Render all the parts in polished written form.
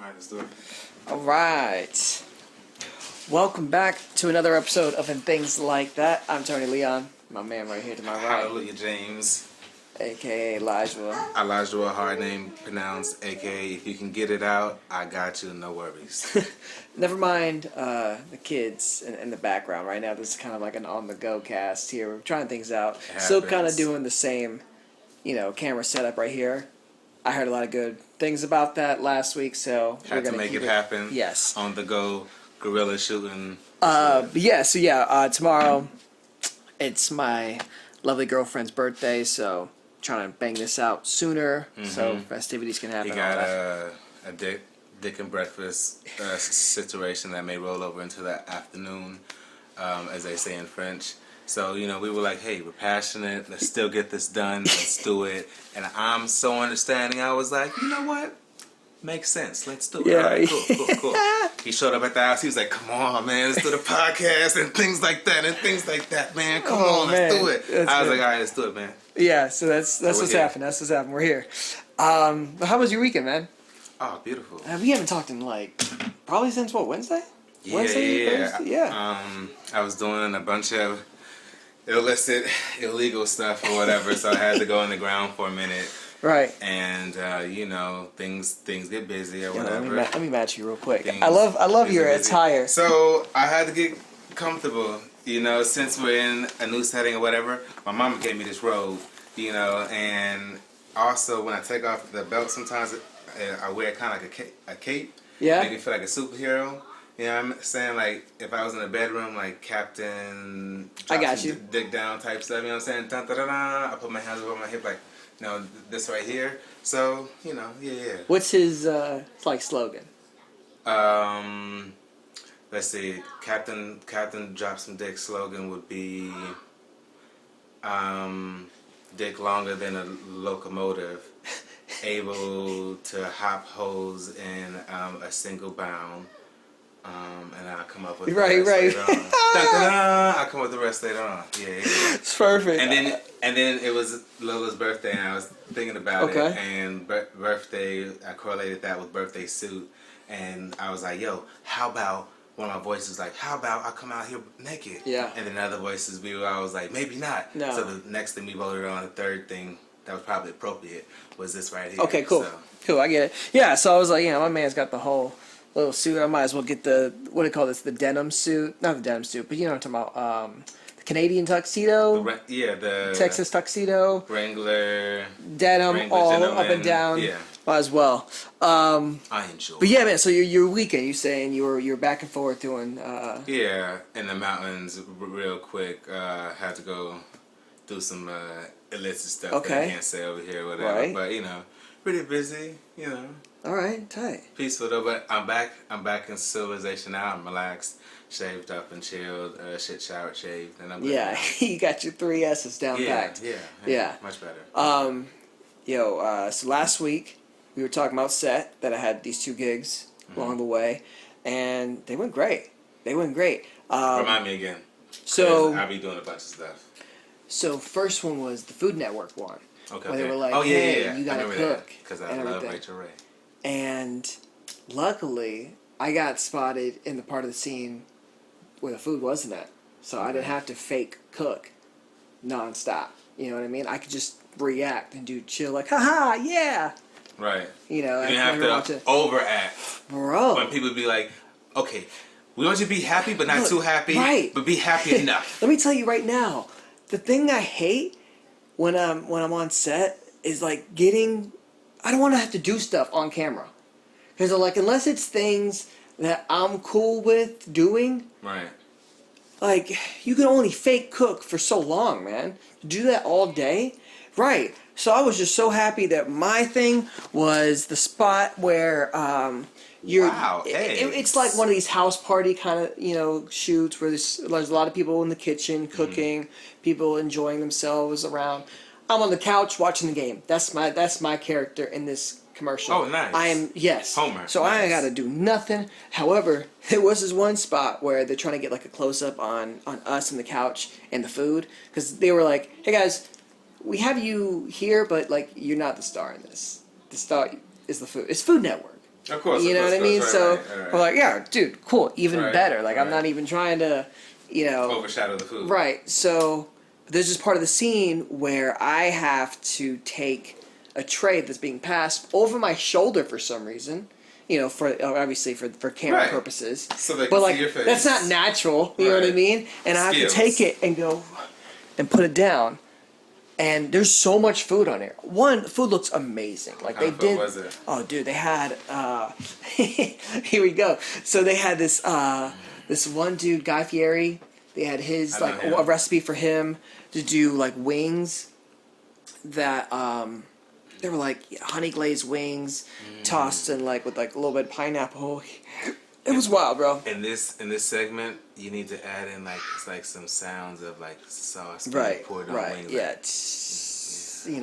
Alright, let's do it. All right. Welcome back to another episode of And Things Like That. I'm Tony Leon, my man right here to my right, Hallelujah, James. a.k.a. Elijah. Elijah, a hard name pronounced, aka if you can get it out, I got you, no worries. Never mind the kids in the background right now. This is kind of like an on-the-go cast here. We're trying things out. Still kind of happens. doing the same, camera setup right here. I heard a lot of good things about that last week, so we're Had to gonna make keep it happen. Yes. On the go, guerrilla shooting. Tomorrow it's my lovely girlfriend's birthday, so trying to bang this out sooner so festivities can happen. You all got that. a dick and breakfast situation that may roll over into the afternoon, as they say in French. So, we were like, hey, we're passionate. Let's still get this done. Let's do it. And I'm so understanding. I was like, you know what? Makes sense. Let's do it. Yeah. All right, cool. He showed up at the house. He was like, come on, man. Let's do the podcast and things like that, man. Come on, let's do it. That's I was good. like, all right, let's do it, man. Yeah, so that's we're what's here. happening. That's what's happening. We're here. But how was your weekend, man? Oh, beautiful. We haven't talked in probably since Wednesday? Yeah, Wednesday, yeah. Thursday? Yeah. I was doing a bunch of illicit, illegal stuff or whatever, so I had to go on the ground for a minute. Right. And things get busy or Yeah, whatever. let me match you real quick. Things I love your busy. attire. So I had to get comfortable, since we're in a new setting or whatever. My mama gave me this robe, and also when I take off the belt, sometimes I wear kind of like a cape. Yeah. Make me feel like a superhero. You know what I'm saying? Like, if I was in a bedroom, like Captain... I got drops you. Dick down type stuff, you know what I'm saying? Dun, dun, dun, dun. I put my hands over my hip, like, this right here. So, yeah. What's his slogan? Let's see. Captain Drop Some Dick slogan would be, dick longer than a locomotive, able to hop holes in a single bound. And I'll come up with the Right. rest later on. Dun, dun, dun. I'll come up with the rest later on. Yeah. It's perfect. And then it was Lola's birthday, and I was thinking about Okay. it. And birthday, I correlated that with birthday suit, and I was like, "Yo, how about?" One of my voices was like, "How about I come out here naked?" Yeah. And then other voices, I was like, "Maybe not." No. So the next thing we voted on, the third thing that was probably appropriate, was this right here. Okay, cool. So, Cool, I get it. Yeah, so I was like, my man's got the whole little suit. I might as well get the, what do you call this, the denim suit? Not the denim suit, but you know what I'm talking about. The Canadian tuxedo, the Texas tuxedo, Wrangler. denim Wrangler all gentleman, up and down. yeah. Might as well. I enjoy. But yeah, man, so your weekend, you saying you were back and forth doing... Yeah, in the mountains real quick. Had to go do some illicit stuff that I Okay. can't say over here or whatever. Right. But, pretty busy, All right, tight. Peaceful though, but I'm back in civilization now. I'm relaxed, shaved up and chilled, showered, shaved, and I'm good. Yeah, you got your 3 S's down packed. Yeah. Much better. So last week we were talking about set that I had these 2 gigs along the way, and they went great. Remind me again. 'Cause So I'll be doing a bunch of stuff. first one was the Food Network one, Okay. where they were like, oh, yeah, "Hey, yeah. you gotta I remember cook," because I and love everything. Rachel Ray. And luckily, I got spotted in the part of the scene where the food wasn't at, so I didn't have to fake cook nonstop. You know what I mean? I could just react and do chill, like, haha, yeah. Right. You know, You and didn't have to overact. Bro. When people be like, okay, we want you to be happy, but not Look, too happy. right. But be happy enough. Let me tell you right now, the thing I hate when I'm on set is like I don't want to have to do stuff on camera, because unless it's things that I'm cool with doing, Right. like you can only fake cook for so long, man. To do that all day, right? So I was just so happy that my thing was the spot where you're. Wow, hey. It's like one of these house party kind of shoots where there's a lot of people in the kitchen cooking, people enjoying themselves around. I'm on the couch watching the game. That's my character in this commercial. Oh, nice. I am Homer. So I ain't Nice. got to do nothing. However, there was this one spot where they're trying to get like a close up on us and the couch and the food, because they were like, "Hey guys, we have you here, but like you're not the star in this. The star is the food. It's Food Network. Of course. You know what I mean? Right, So right. we're like, yeah, dude, cool, even Right, better. Like I'm right. not even trying to, Overshadow the food. Right. So there's this part of the scene where I have to take a tray that's being passed over my shoulder for some reason. For obviously for camera Right. purposes. So they but can see your face. that's not natural. You know what I Right. mean? And I have to Skills. take it and go and put it down. And there's so much food on here. One, the food looks amazing. Like How they food did. was it? Oh, dude, they had. Here we go. So they had this this one dude, Guy Fieri. They had his I know him. a recipe for him to do like wings that they were like honey glazed wings tossed in with like a little bit of pineapple. It was wild, bro. In this segment, you need to add in it's some sounds of sauce being Right, poured on right, wings. yeah. As you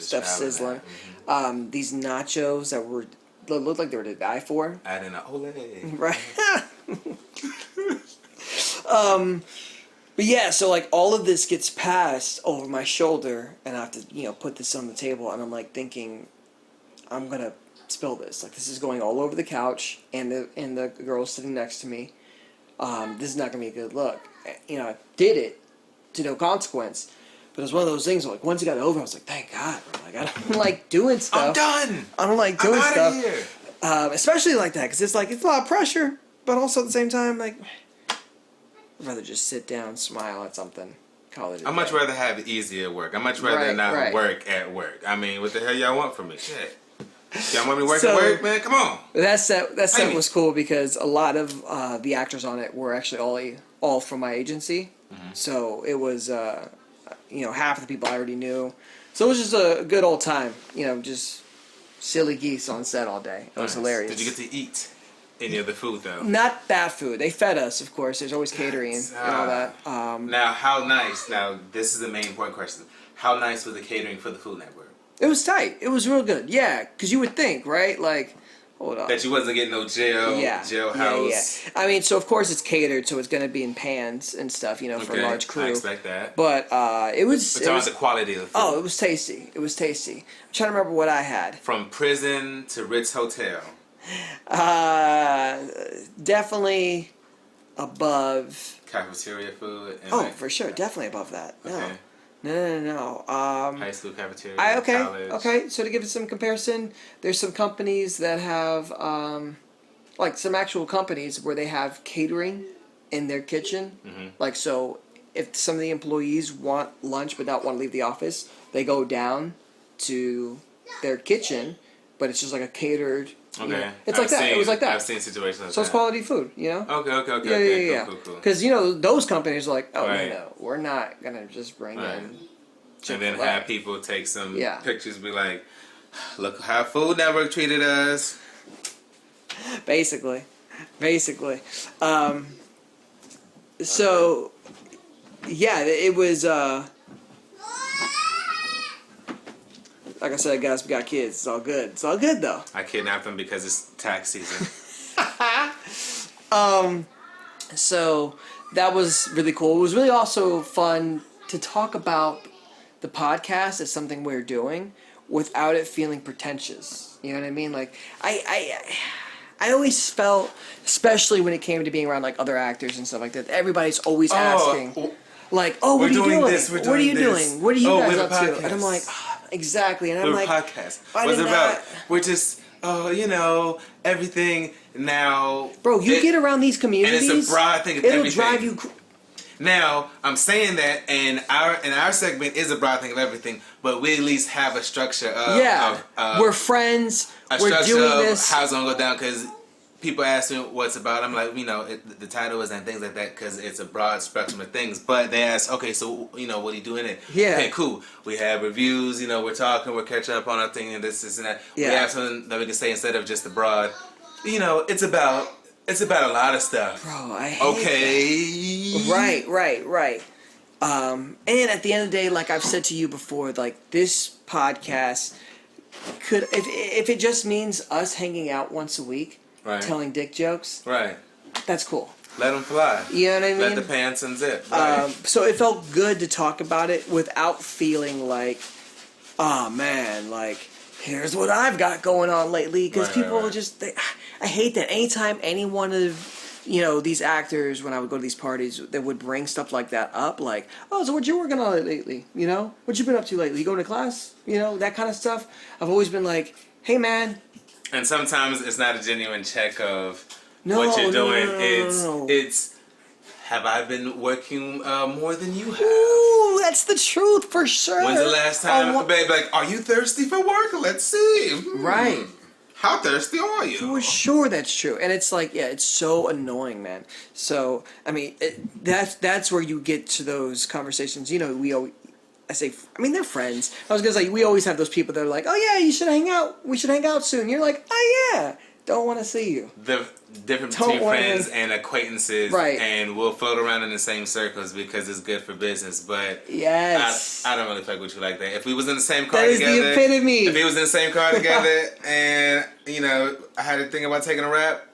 Stuff describe sizzling. that. These nachos that looked like they were to die for. Add in a ole. Right. But yeah, so all of this gets passed over my shoulder, and I have to put this on the table, and I'm thinking, I'm gonna spill this. This is going all over the couch, and the girl sitting next to me. This is not gonna be a good look. I did it to no consequence, but it was one of those things. Once it got over, I was like, thank God. I don't like doing stuff. I'm done. I don't like doing I'm stuff. outta here. Especially like that, because it's a lot of pressure, but also at the same time, I'd rather just sit down, smile at something, call it a I'd much day. rather have easier work. I'd much rather Right, not right. work at work. I mean, what the hell y'all want from me? Shit. Y'all want me to work So- at work, man? Come on. That set Amy. was cool because a lot of the actors on it were actually all from my agency. Mm-hmm. So it was, half of the people I already knew. So it was just a good old time, just silly geese on set all day. It was Nice. hilarious. Did you get to eat any of the food, though? Not that food. They fed us, of course. There's always catering and all that. Now, how nice? Now, this is the main important question. How nice was the catering for the Food Network? It was tight. It was real good. Yeah, because you would think, right? Hold on. That you wasn't getting no jailhouse. Yeah. I mean, so of course it's catered, so it's going to be in pans and stuff, for a Okay, large crew. I expect that. But it was. But It talking was about the quality of the food. oh, it was tasty. It was tasty. I'm trying to remember what I had. From prison to Ritz Hotel. Definitely above. Cafeteria food. And Oh, for sure, definitely above that. No, Okay. no. High school cafeteria. College. Okay. So to give it some comparison, there's some companies that have, some actual companies where they have catering in their kitchen. Mm-hmm. So if some of the employees want lunch but not want to leave the office, they go down to their kitchen, but it's just like a catered. Okay. It's like that. It was like that. I've seen situations like So it's that. quality food, Okay. Yeah. Cool. Because those companies are like, oh Right. no, we're not gonna just bring Right. in. And then Chick-fil-A. have people take some Yeah. pictures, be like, look how Food Network treated us. Basically. So, yeah, it was. Like I said, guys, we got kids. It's all good. It's all good though. I kidnapped them because it's tax season. So that was really cool. It was really also fun to talk about the podcast as something we're doing without it feeling pretentious. You know what I mean? I always felt, especially when it came to being around other actors and stuff like that, everybody's always asking, what we're are you doing doing? this, we're What are doing you this. doing? What are you Oh, guys we have up a to? podcast. And I'm like, exactly. And I'm We're like, a podcast. I What's did it about? not- We're just, everything now. bro, you get around these and communities, it's a broad thing. Of it'll everything. drive you. Now I'm saying that, and our segment is a broad thing of everything, but we at least have a structure of We're friends. a We're structure doing of this. how it's gonna go down. Because people ask me what's about. I'm like, the title is and things like that because it's a broad spectrum of things. But they ask, okay, so what do you do in it? Yeah. Okay, cool. We have reviews. We're talking. We're catching up on our thing and this and that. Yeah. We have something that we can say instead of just the broad. It's about a lot of stuff. Bro, I hate Okay. Right. And at the end of the day, like I've said to you before, this podcast could, if it just means us hanging out once a week, Right. telling dick jokes, Right. that's cool. Let them fly. You know what I mean? Let the pants unzip. Right. So it felt good to talk about it without feeling like, oh man, here's what I've got going on lately, because Right, people right. just I hate that. Anytime any one of these actors, when I would go to these parties, they would bring stuff like that up, like, oh, so what you working on lately? What you been up to lately? You going to class? That kind of stuff. I've always been like, hey man. And sometimes it's not a genuine check of No, what you're no, doing. no, no, no. It's have I been working more than you have? Ooh, that's the truth for sure. When's the last time, babe? Like, are you thirsty for work? Let's see. Right. How thirsty are you? For sure, that's true, and it's like, yeah, it's so annoying, man. So, I mean, that's where you get to those conversations. They're friends. I was gonna say, we always have those people that are like, oh yeah, you should hang out. We should hang out soon. You're like, oh yeah, don't want to see you. The difference Don't between wanna- friends and acquaintances, Right. and we'll float around in the same circles because it's good for business. But Yes. I don't really fuck with you like that. If we was in the same car That is together, the epitome. if we was in the same car together, and I had to think about taking a rap,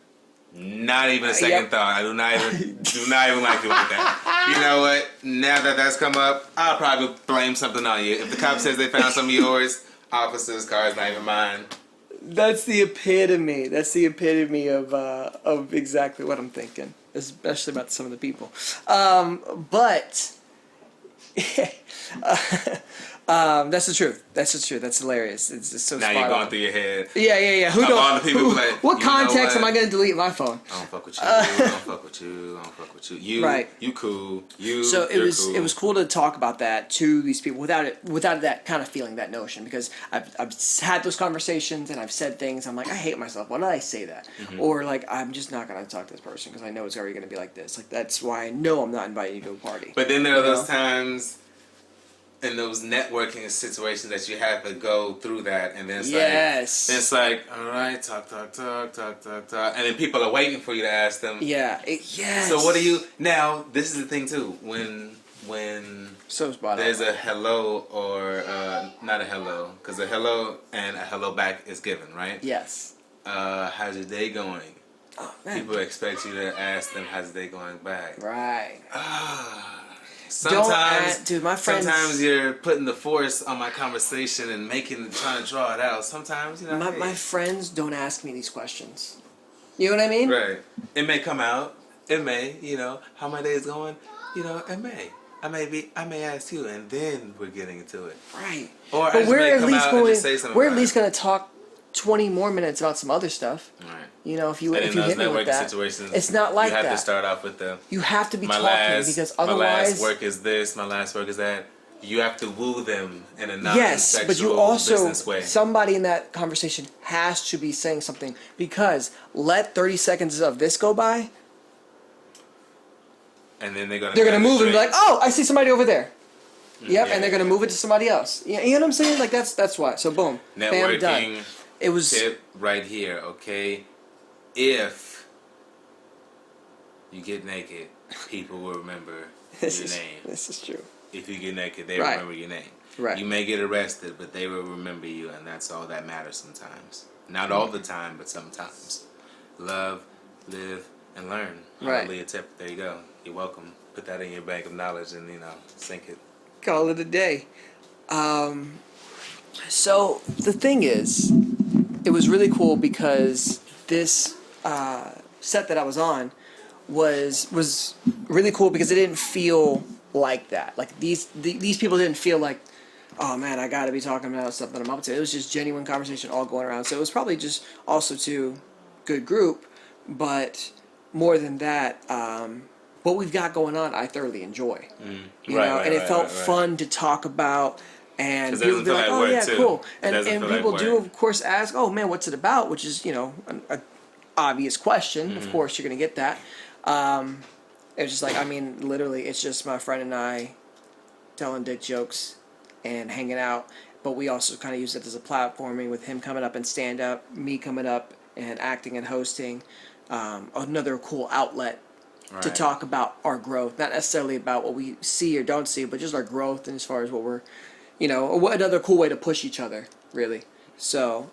not even a second Yep. thought. I do not even like you like that. You know what? Now that that's come up, I'll probably blame something on you. If the cop says they found some of yours, officer's car is not even mine. That's the epitome. That's the epitome of exactly what I'm thinking, especially about some of the people. But that's the truth. That's the truth. That's hilarious. It's just so. Now spot you're going on. through your head. Yeah. Who Of all the people who- who like, what you know context am what? I going to delete my phone? I don't fuck with you. I don't fuck with you. I don't fuck with you. You, Right. You cool. You. So you're it was cool to talk about that to these people without that kind of feeling, that notion, because I've had those conversations and I've said things. I'm like, I hate myself. Why did I say that? Mm-hmm. Or like, I'm just not gonna talk to this person because I know it's already gonna be like this. Like, that's why I know I'm not inviting you to a party. But then there are You those know? times in those networking situations that you have to go through that, and then it's Yes. like, all right, talk, and then people are waiting for you to ask them. Yeah. Yes. So what do you now? This is the thing too. When So spot on. there's a hello or not a hello, because a hello and a hello back is given, right? Yes. How's your day going? Oh man. People expect you to ask them how's their day going back. Right. Sometimes, dude, my friends. sometimes you're putting the force on my conversation and trying to draw it out. Sometimes, My hey. friends don't ask me these questions. You know what I mean? Right. It may come out. It may, how my day is going. It may. I may ask you, and then we're getting into it. Right. Or I But just we're may at come least out and going. just say something We're at about least it. going to talk 20 more minutes about some other stuff. Right. If you And if in you those hit me with networking that, situations, it's not like you have that. to start off with the You have to be my talking last because my otherwise. last work is this, my last work is that. You have to woo them in a non-sexual Yes, but you also business way. somebody in that conversation has to be saying something, because let 30 seconds of this go by, And then they're gonna move and be like, "Oh, I see somebody over there." Yep, yeah. and they're gonna move it to somebody else. You know what I'm saying? Like that's why. So boom, bam, networking done. It was tip right here, okay? If you get naked, people will remember your name. This is true. If you get naked, they Right. remember your name. Right. You may get arrested, but they will remember you, and that's all that matters sometimes. Not all the time, but sometimes. Love, live, and learn. Right. Hallelujah tip. There you go. You're welcome. Put that in your bank of knowledge and, sink it. Call it a day. So the thing is, it was really cool because this set that I was on was really cool because it didn't feel like that. Like these people didn't feel like, oh man, I got to be talking about stuff that I'm up to. It was just genuine conversation all going around. So it was probably just also too good group, but more than that, what we've got going on, I thoroughly enjoy. You know, and it felt fun to talk about. And 'Cause it people doesn't would be feel like, like "Oh work, yeah, too. cool." It And doesn't feel like people do, work. of course, ask, "Oh man, what's it about?" Which is, an obvious question. Of course, you're gonna get that. It was just like, literally, it's just my friend and I telling dick jokes and hanging out. But we also kind of use it as a platforming, with him coming up and stand up, me coming up and acting and hosting. Another cool outlet to Right. talk about our growth, not necessarily about what we see or don't see, but just our growth, and as far as what we're, another cool way to push each other, really. So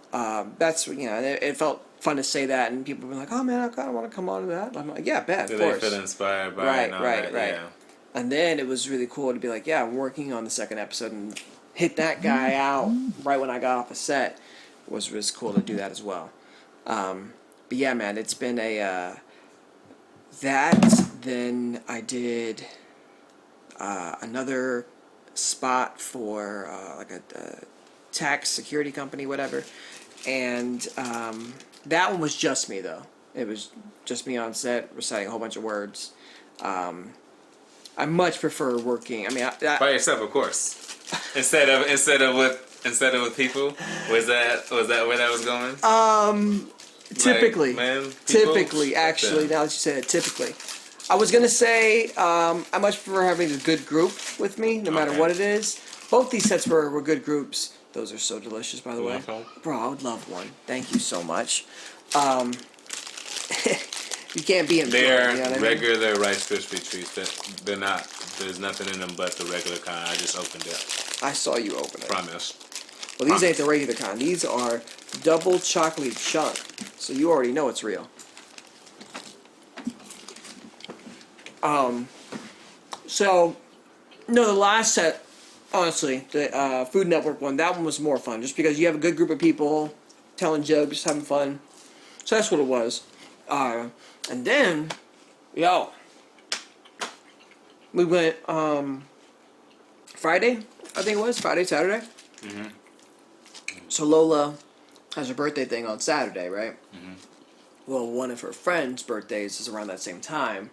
that's it felt fun to say that, and people were like, "Oh man, I kind of want to come on to that." I'm like, "Yeah, bet, Do of they course." feel inspired by Right, it and all right, that? right. Yeah. And then it was really cool to be like, "Yeah, I'm working on the second episode," and hit that guy out right when I got off a set. was cool to do that as well. But yeah, man, it's been a that. Then I did another spot for like a tax security company, whatever, and that one was just me though. It was just me on set reciting a whole bunch of words. I much prefer working. I mean, By yourself, of course. Instead of with people. Was that where that was going? Typically, Like, man, typically, actually, now that you say it, typically. I was going to say, I much prefer having a good group with me, no matter Okay. what it is. Both these sets were good groups. Those are so delicious, by the way. Okay. Bro, I would love one. Thank you so much. You can't be in They're you know what I mean? regular Rice Krispie treats. They're not. There's nothing in them but the regular kind. I just opened it. I saw you open it. Promise. Well, these ain't the regular kind. These are double chocolate chunk. So you already know it's real. So, no, the last set, honestly, the Food Network one, that one was more fun. Just because you have a good group of people telling jokes, having fun. So that's what it was. And then, yo, we went, Friday, I think it was, Friday, Saturday. Mm-hmm. So Lola has her birthday thing on Saturday, right? Mm-hmm. Well, one of her friends' birthdays is around that same time.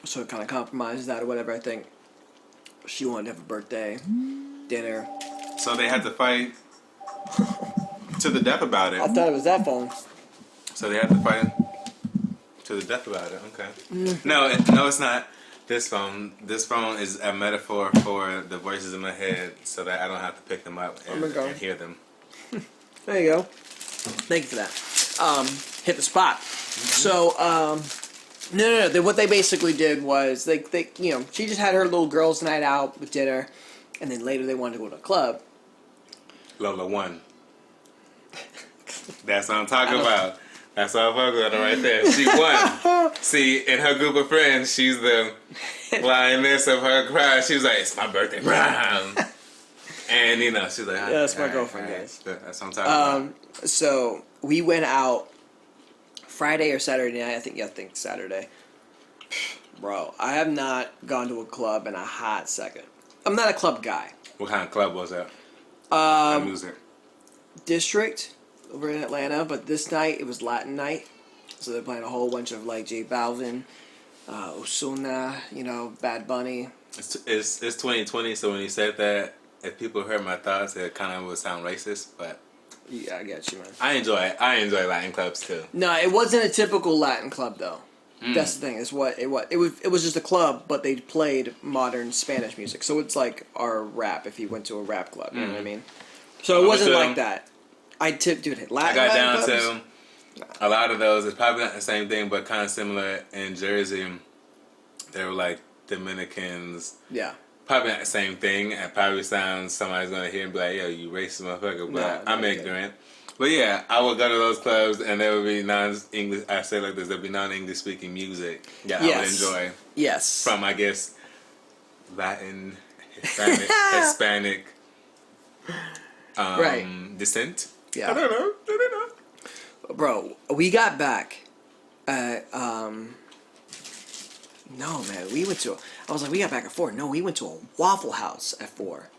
So it kind of compromises that or whatever, I think. She wanted to have a birthday dinner. So they had to fight to the death about I it. thought it was that phone. So they had to fight to the death about it. Okay. No, it's not. This phone is a metaphor for the voices in my head, so that I don't have to pick them up Oh my God. and hear them. There you go. Thank you for that. Hit the spot. So, no. What they basically did was they she just had her little girls' night out with dinner, and then later they wanted to go to a club. Lola won. That's what I'm talking about. That's what I'm talking about right there. She won. See, in her group of friends, she's the lioness of her crowd. She was like, "It's my birthday, Brown." And she's like, Yeah, that's my "All right, girlfriend, all right." guys. That's what I'm talking about. So we went out Friday or Saturday night. I think Saturday. Bro, I have not gone to a club in a hot second. I'm not a club guy. What kind of club was that? Music. District over in Atlanta, but this night it was Latin night. So they're playing a whole bunch of like J Balvin, Ozuna, Bad Bunny. It's 2020, so when you said that, if people heard my thoughts, it kind of would sound racist, but Yeah, I get you, man. I enjoy Latin clubs too. No, it wasn't a typical Latin club though. That's the thing. Is what it was. It was just a club, but they played modern Spanish music. So it's like our rap. If you went to a rap club, you know what I mean. So it wasn't like that. Dude, Latin. I got Latin down clubs? to a lot of those. It's probably not the same thing, but kind of similar in Jersey. They were like Dominicans. Yeah. Probably not the same thing. It probably sounds somebody's gonna hear and be like, "Yo, you racist motherfucker," but No, I'm not ignorant. But yeah, I would go to those clubs and there would be non-English. I say it like this: there'd be non-English speaking music that I would enjoy Yes. from, I guess, Latin, Hispanic, Right. descent. Yeah. I don't know. Bro, we got back at, no, man, we went to, I was like, we got back at 4. No, we went to a Waffle House at 4.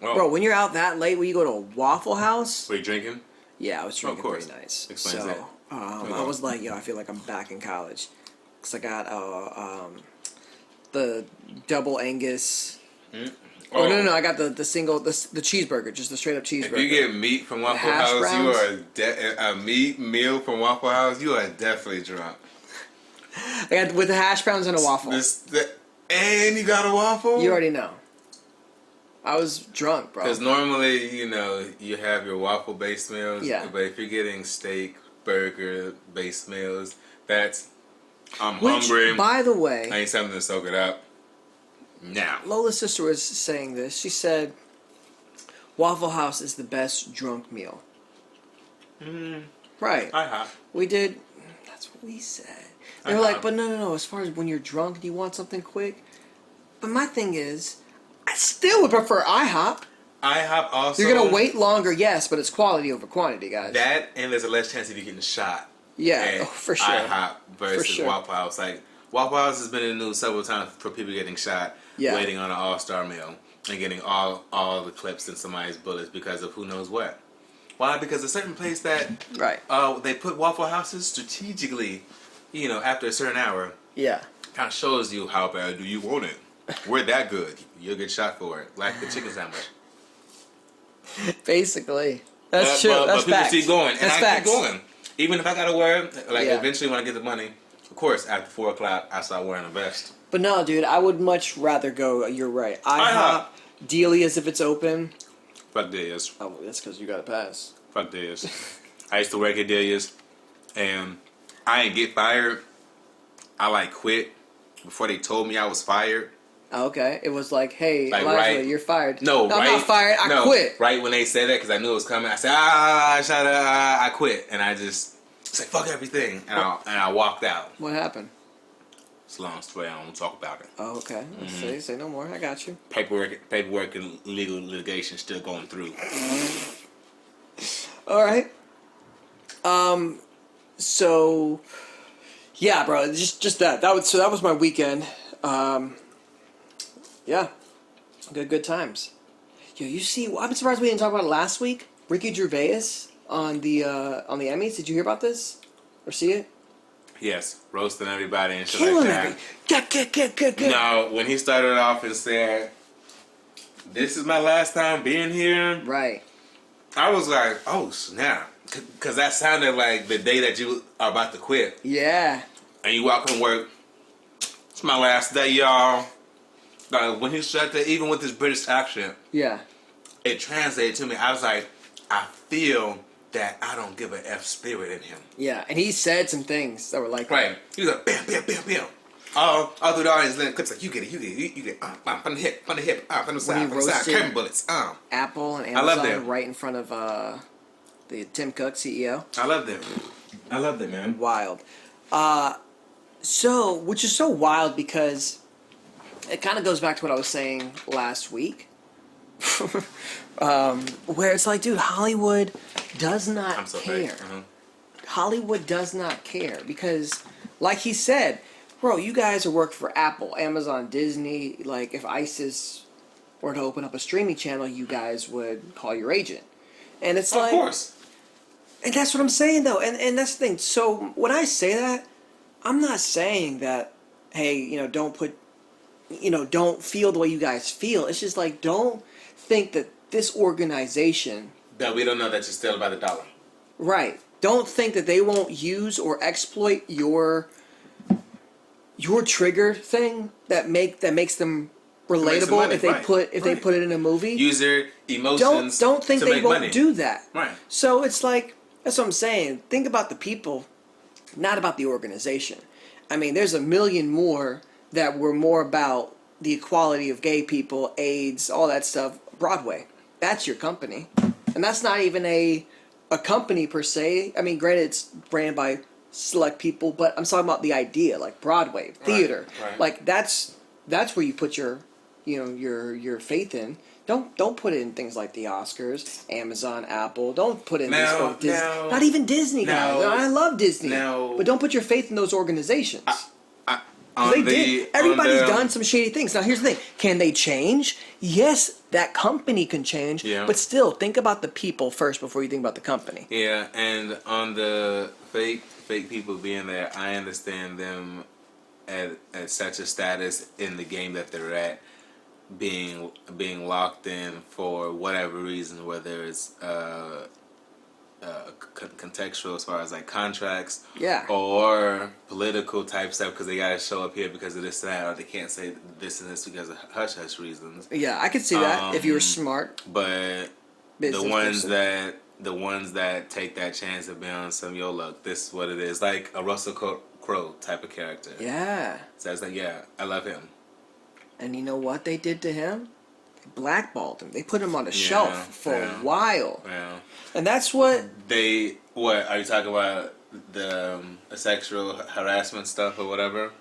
Whoa. Bro, when you're out that late, when you go to a Waffle House, Were you drinking? yeah, I was drinking course. pretty nice. Explains so, it. I was like, I feel like I'm back in college. Because I got the double Angus. Oh, no, I got the single, the cheeseburger, just the straight up cheeseburger. If you get meat from Waffle hash House, browns? you are a meat meal from Waffle House. You are definitely drunk. I got with the hash browns and a waffle. And you got a waffle. You already know. I was drunk, bro. Because normally, you have your waffle-based meals. Yeah. But if you're getting steak, burger-based meals, I'm Which, hungry. by the way, I need something to soak it up. Now. Lola's sister was saying this. She said, Waffle House is the best drunk meal. Right. IHOP. We did. That's what we said. They were like, but no. As far as when you're drunk, do you want something quick? But my thing is, I still would prefer IHOP. IHOP also. You're gonna wait longer, yes, but it's quality over quantity, guys. That, and there's a less chance of you getting shot. Yeah, at for sure. IHOP versus For sure. Waffle House. Like, Waffle House has been in the news several times for people getting shot waiting on an all-star meal and getting all the clips in somebody's bullets because of who knows what. Why? Because a certain place that Right. they put Waffle Houses strategically, after a certain hour, Yeah. kind of shows you how bad do you want it. We're that good. You'll get shot for it. Like the chicken sandwich. Basically. That's true. That's but people facts. keep going. And That's I facts. keep going. Even if I gotta wear, Yeah. eventually when I get the money, of course, after 4 o'clock, I start wearing a vest. But no, dude, I would much rather go. You're right. IHOP. Delia's if it's open. Fuck Delia's. Oh, that's because you got to pass. Fuck Delia's. I used to work at Delia's, and I didn't get fired. I quit before they told me I was fired. Oh, okay. It was like, hey, Like, Elijah, right- you're fired. No, I'm right? not fired. I quit. Right when they said that, because I knew it was coming, I said, I quit. And I just said, fuck everything. And I walked out. What happened? It's a long story. I don't talk about it. Oh, okay. Say no more. I got you. Paperwork and legal litigation still going through. All right. So, yeah, bro. Just that. That was my weekend. Yeah. Good times. Yo, you see? I'm surprised we didn't talk about it last week. Ricky Gervais on the Emmys. Did you hear about this or see it? Yes, roasting everybody and shit Killing like that. Get. No, when he started off and said, "This is my last time being here," Right. I was like, "Oh snap!" Because that sounded like the day that you are about to quit, Yeah. and you walk from work. It's my last day, y'all. Like, when he said that, even with his British accent, Yeah. it translated to me. I was like, I feel that I don't give a F spirit in him. Yeah. And he said some things that were like, Right. He was like, bam, bam, bam, bam. All through the audience, letting clips like, you get it. From the hip, from the he side, roasted curtain bullets. Apple and I love Amazon them. right in front of the Tim Cook CEO. I love them, man. Wild. So, which is so wild because it kind of goes back to what I was saying last week. Where it's like, dude, Hollywood does not I'm so care. fake. Uh-huh. Hollywood does not care because, like he said, bro, you guys are working for Apple, Amazon, Disney. Like, if ISIS were to open up a streaming channel, you guys would call your agent. And it's like, Of course. and that's what I'm saying, though. And that's the thing. So when I say that, I'm not saying that, hey, don't feel the way you guys feel. It's just like, don't think that this organization, That we don't know that you're still by the dollar. right? Don't think that they won't use or exploit your trigger thing that makes them relatable money, if they right, put they put it in a movie. User emotions. Don't think to they make won't money. do that. Right. So it's like, that's what I'm saying. Think about the people, not about the organization. I mean, there's a million more that were more about the equality of gay people, AIDS, all that stuff. Broadway, that's your company, and that's not even a company per se. I mean, granted, it's branded by select people, but I'm talking about the idea, like Broadway, theater, right. like that's where you put your your faith in. Don't put it in things like the Oscars, Amazon, Apple. Don't put in not even Disney, guys. I love Disney, but don't put your faith in those organizations. Everybody's done some shady things. Now here's the thing: can they change? Yes, that company can change. Yeah. But still, think about the people first before you think about the company. Yeah, and on the fake people being there, I understand them at such a status in the game that they're at, being locked in for whatever reason, whether it's contextual as far as like contracts, Yeah. or political type stuff because they gotta show up here because of this and that, or they can't say this and this because of hush hush reasons. Yeah, I could see that if you were smart. But Business the ones that take that chance of being on some yo look, this is what it is, like a Russell Crowe type of character. Yeah. So it's like, yeah, I love him. And you know what they did to him? They blackballed him. They put him on a shelf for a while. Yeah. And that's what... What are you talking about? The sexual harassment stuff or whatever?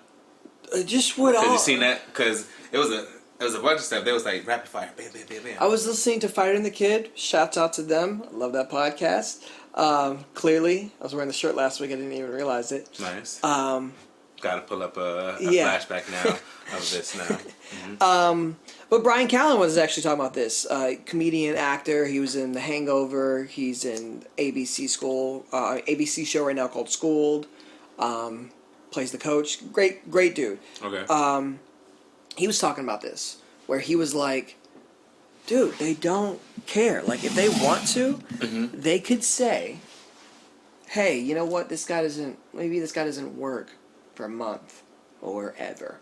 Just what all... Because you seen that? Because it was It was a bunch of stuff. They was like rapid fire, bam, bam, bam, bam. I was listening to Fighter and the Kid. Shouts out to them. I love that podcast. Clearly, I was wearing the shirt last week. I didn't even realize it. Nice. Um, Got to pull up a yeah. flashback now of this now. But Brian Callen was actually talking about this. Comedian, actor. He was in The Hangover. He's in ABC show right now called Schooled. Plays the coach. Great dude. Okay. He was talking about this, where he was like, dude, they don't care. Like, if they want to, they could say, hey, you know what, maybe this guy doesn't work for a month or ever,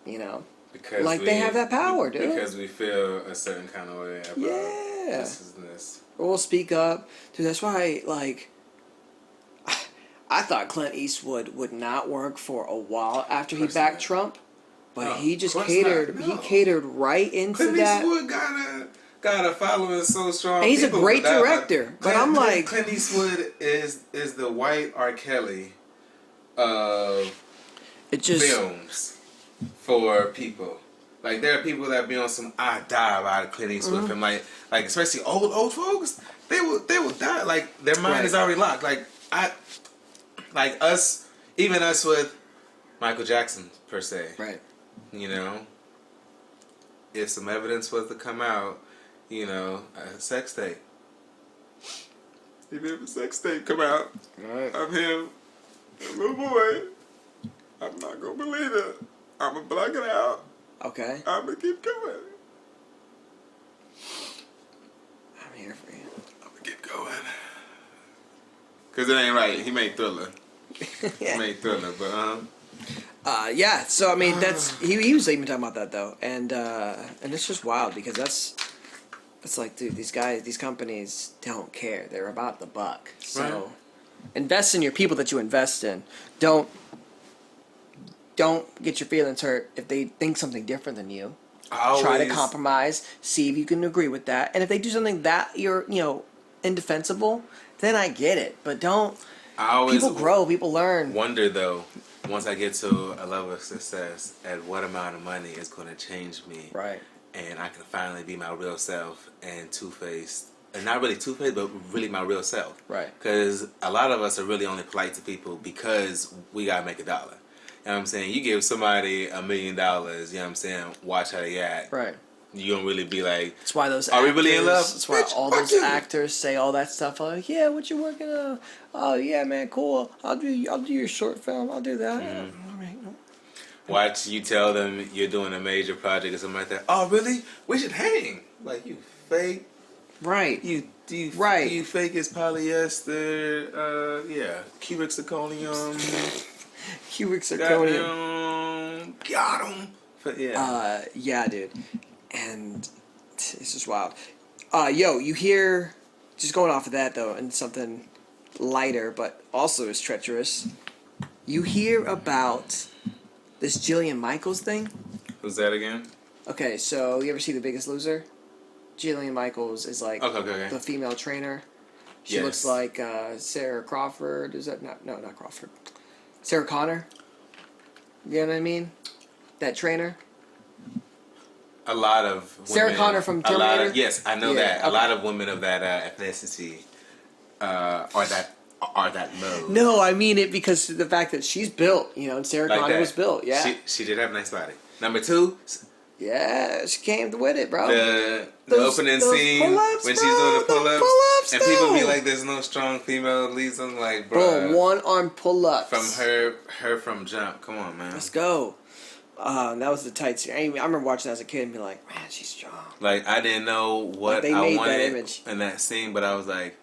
you know? Because like, they have that power, dude. Because we feel a certain kind of way about this. Or we'll speak up. Dude, that's why, like, I thought Clint Eastwood would not work for a while after he backed Trump. But No, he just of course catered. not. No. He catered right into Clint that. Eastwood got a following so strong. And he's a People great would die, director. But I'm like, Clint Eastwood is the white R. Kelly of it just films for people. Like, there are people that be on some I die about Clint Eastwood film, like especially old folks. They will die. Like, their mind is already locked. Like us, even us with Michael Jackson per se. right. You know, if some evidence was to come out, you know, a sex tape. Even if a sex tape come out Right. of him, a little boy, I'm not gonna believe it. I'm gonna block it out. Okay. I'm gonna keep going. I'm here for you. I'm gonna keep going. Cause it ain't right. He made Thriller. He made Thriller, but Yeah. So I mean, that's he was even talking about that though, and it's just wild because it's like, dude, these companies don't care. They're about the buck. So Right. invest in your people that you invest in. Don't get your feelings hurt if they think something different than you. Try to compromise. See if you can agree with that. And if they do something that you're indefensible, then I get it. But don't. People grow. People learn. Wonder though, once I get to a level of success, at what amount of money is going to change me, Right. and I can finally be my real self and two-faced, and not really two-faced, but really my real self. Right. Because a lot of us are really only polite to people because we gotta make $1. You know what I'm saying? You give somebody $1 million, you know what I'm saying? Watch how they act. Right. You don't really be like, That's why those are actors, we really in love? That's why Bitch, all fuck those you. actors say all that stuff. Like, yeah, what you working on? Oh yeah, man, cool. I'll do your short film. I'll do that. All right. watch you tell them you're doing a major project or something like that. Oh, really? We should hang. Like, you fake. Right. You Right. You fake as polyester. Yeah. Cubic zirconium. Cubic zirconium. Got him. But yeah. Yeah, dude. And it's just wild. Yo, you hear, just going off of that though, and something lighter, but also is treacherous. You hear about this Jillian Michaels thing? Who's that again? Okay, so you ever see The Biggest Loser? Jillian Michaels is like Okay. the female trainer. She Yes. looks like Sarah Crawford. Is that not Crawford? Sarah Connor. You know what I mean? That trainer. A lot of women, Sarah Connor from Terminator? Yes, I know Yeah, that. okay. A lot of women of that ethnicity are that low. No, I mean it because of the fact that she's built, and Sarah Like Connor that. was built. Yeah, She did have a nice body. Number 2, yeah, she came with it, bro. the Those opening pull-ups, scene when she's bro, doing the the pull-ups, pull-ups, and people be though. like, "There's no strong female leads." I'm like, Bro, bro, one arm pull ups from her from Jump. Come on, man. Let's go. That was the tight scene. I remember watching that as a kid and being like, man, she's strong. Like, I didn't know what They I made that wanted image. in that scene, but I was like,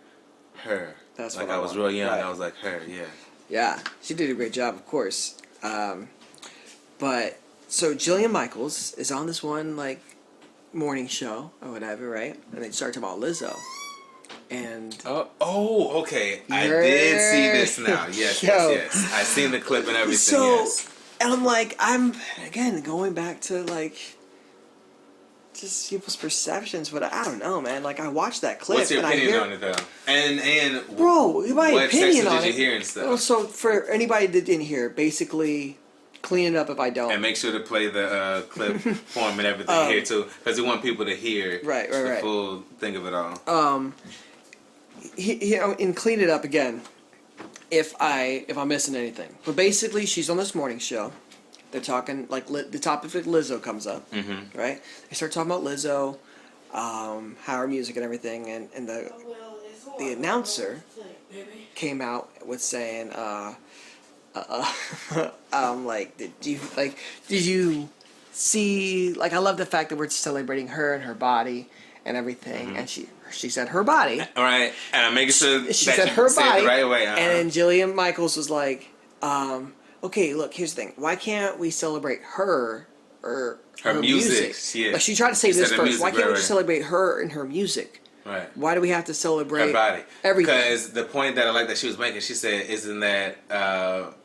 her. That's like what I I was want. real young. Right. I was like, her, yeah. Yeah, she did a great job, of course. But so Jillian Michaels is on this one morning show or whatever, right? And they start talking about Lizzo, and Okay. I did see this now. Yes, Yo. yes. I seen the clip and everything. so Yes. and I'm like, I'm again going back to just people's perceptions, but I don't know, man. Like I watched that clip. What's your and I opinion hear, on it though? And bro? My what opinion section on did you it. hear and stuff? Well, so for anybody that didn't hear, basically, clean it up if I don't. And make sure to play the clip form and everything here too, because we want people to hear the full thing of it all. And clean it up again if I'm missing anything. But basically, she's on this morning show. They're talking like the topic of Lizzo comes up, right? They start talking about Lizzo, how her music and everything, and the announcer came out with saying, like, did you see, like, I love the fact that we're celebrating her and her body and everything, and she said her body. All right, and I'm making sure she that said you her say body it the right way. and then Jillian Michaels was like, okay, look, here's the thing. Why can't we celebrate her or her music? Yeah. Like, she tried to say this first. Music, Why can't we right. celebrate her and her music? Right. Why do we have to celebrate her body? Everything? Because the point that I like that she was making, she said, isn't that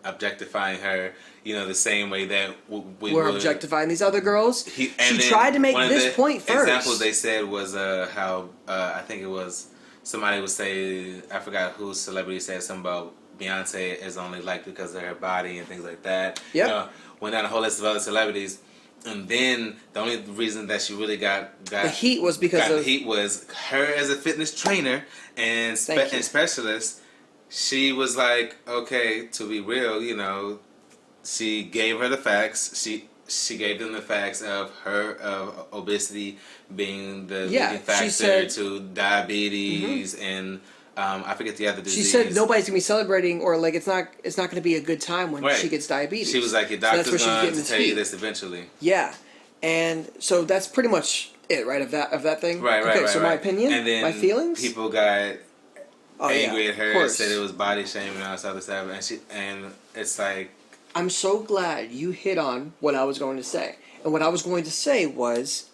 objectifying her? You know, the same way that we're objectifying these other girls. She then tried to make this point first. Examples they said was how I think it was somebody would say, I forgot whose celebrity said something about Beyonce is only liked because of her body and things like that. Yeah. You know, went down a whole list of other celebrities. And then the only reason that she really got the heat was because the heat was her as a fitness trainer and specialist. She was like, okay, to be real, you know, she gave her the facts. She gave them the facts of her obesity being the leading factor to diabetes and I forget the other disease. She said nobody's gonna be celebrating, or like it's not gonna be a good time when she gets diabetes. She was like, your doctor's going to tell you this eventually. Yeah, and so that's pretty much it, right? Of that thing. Right. Okay, so my opinion, and then my feelings. People got angry at her, said it was body shaming and all this other stuff, and it's like, I'm so glad you hit on what I was going to say, and what I was going to say was,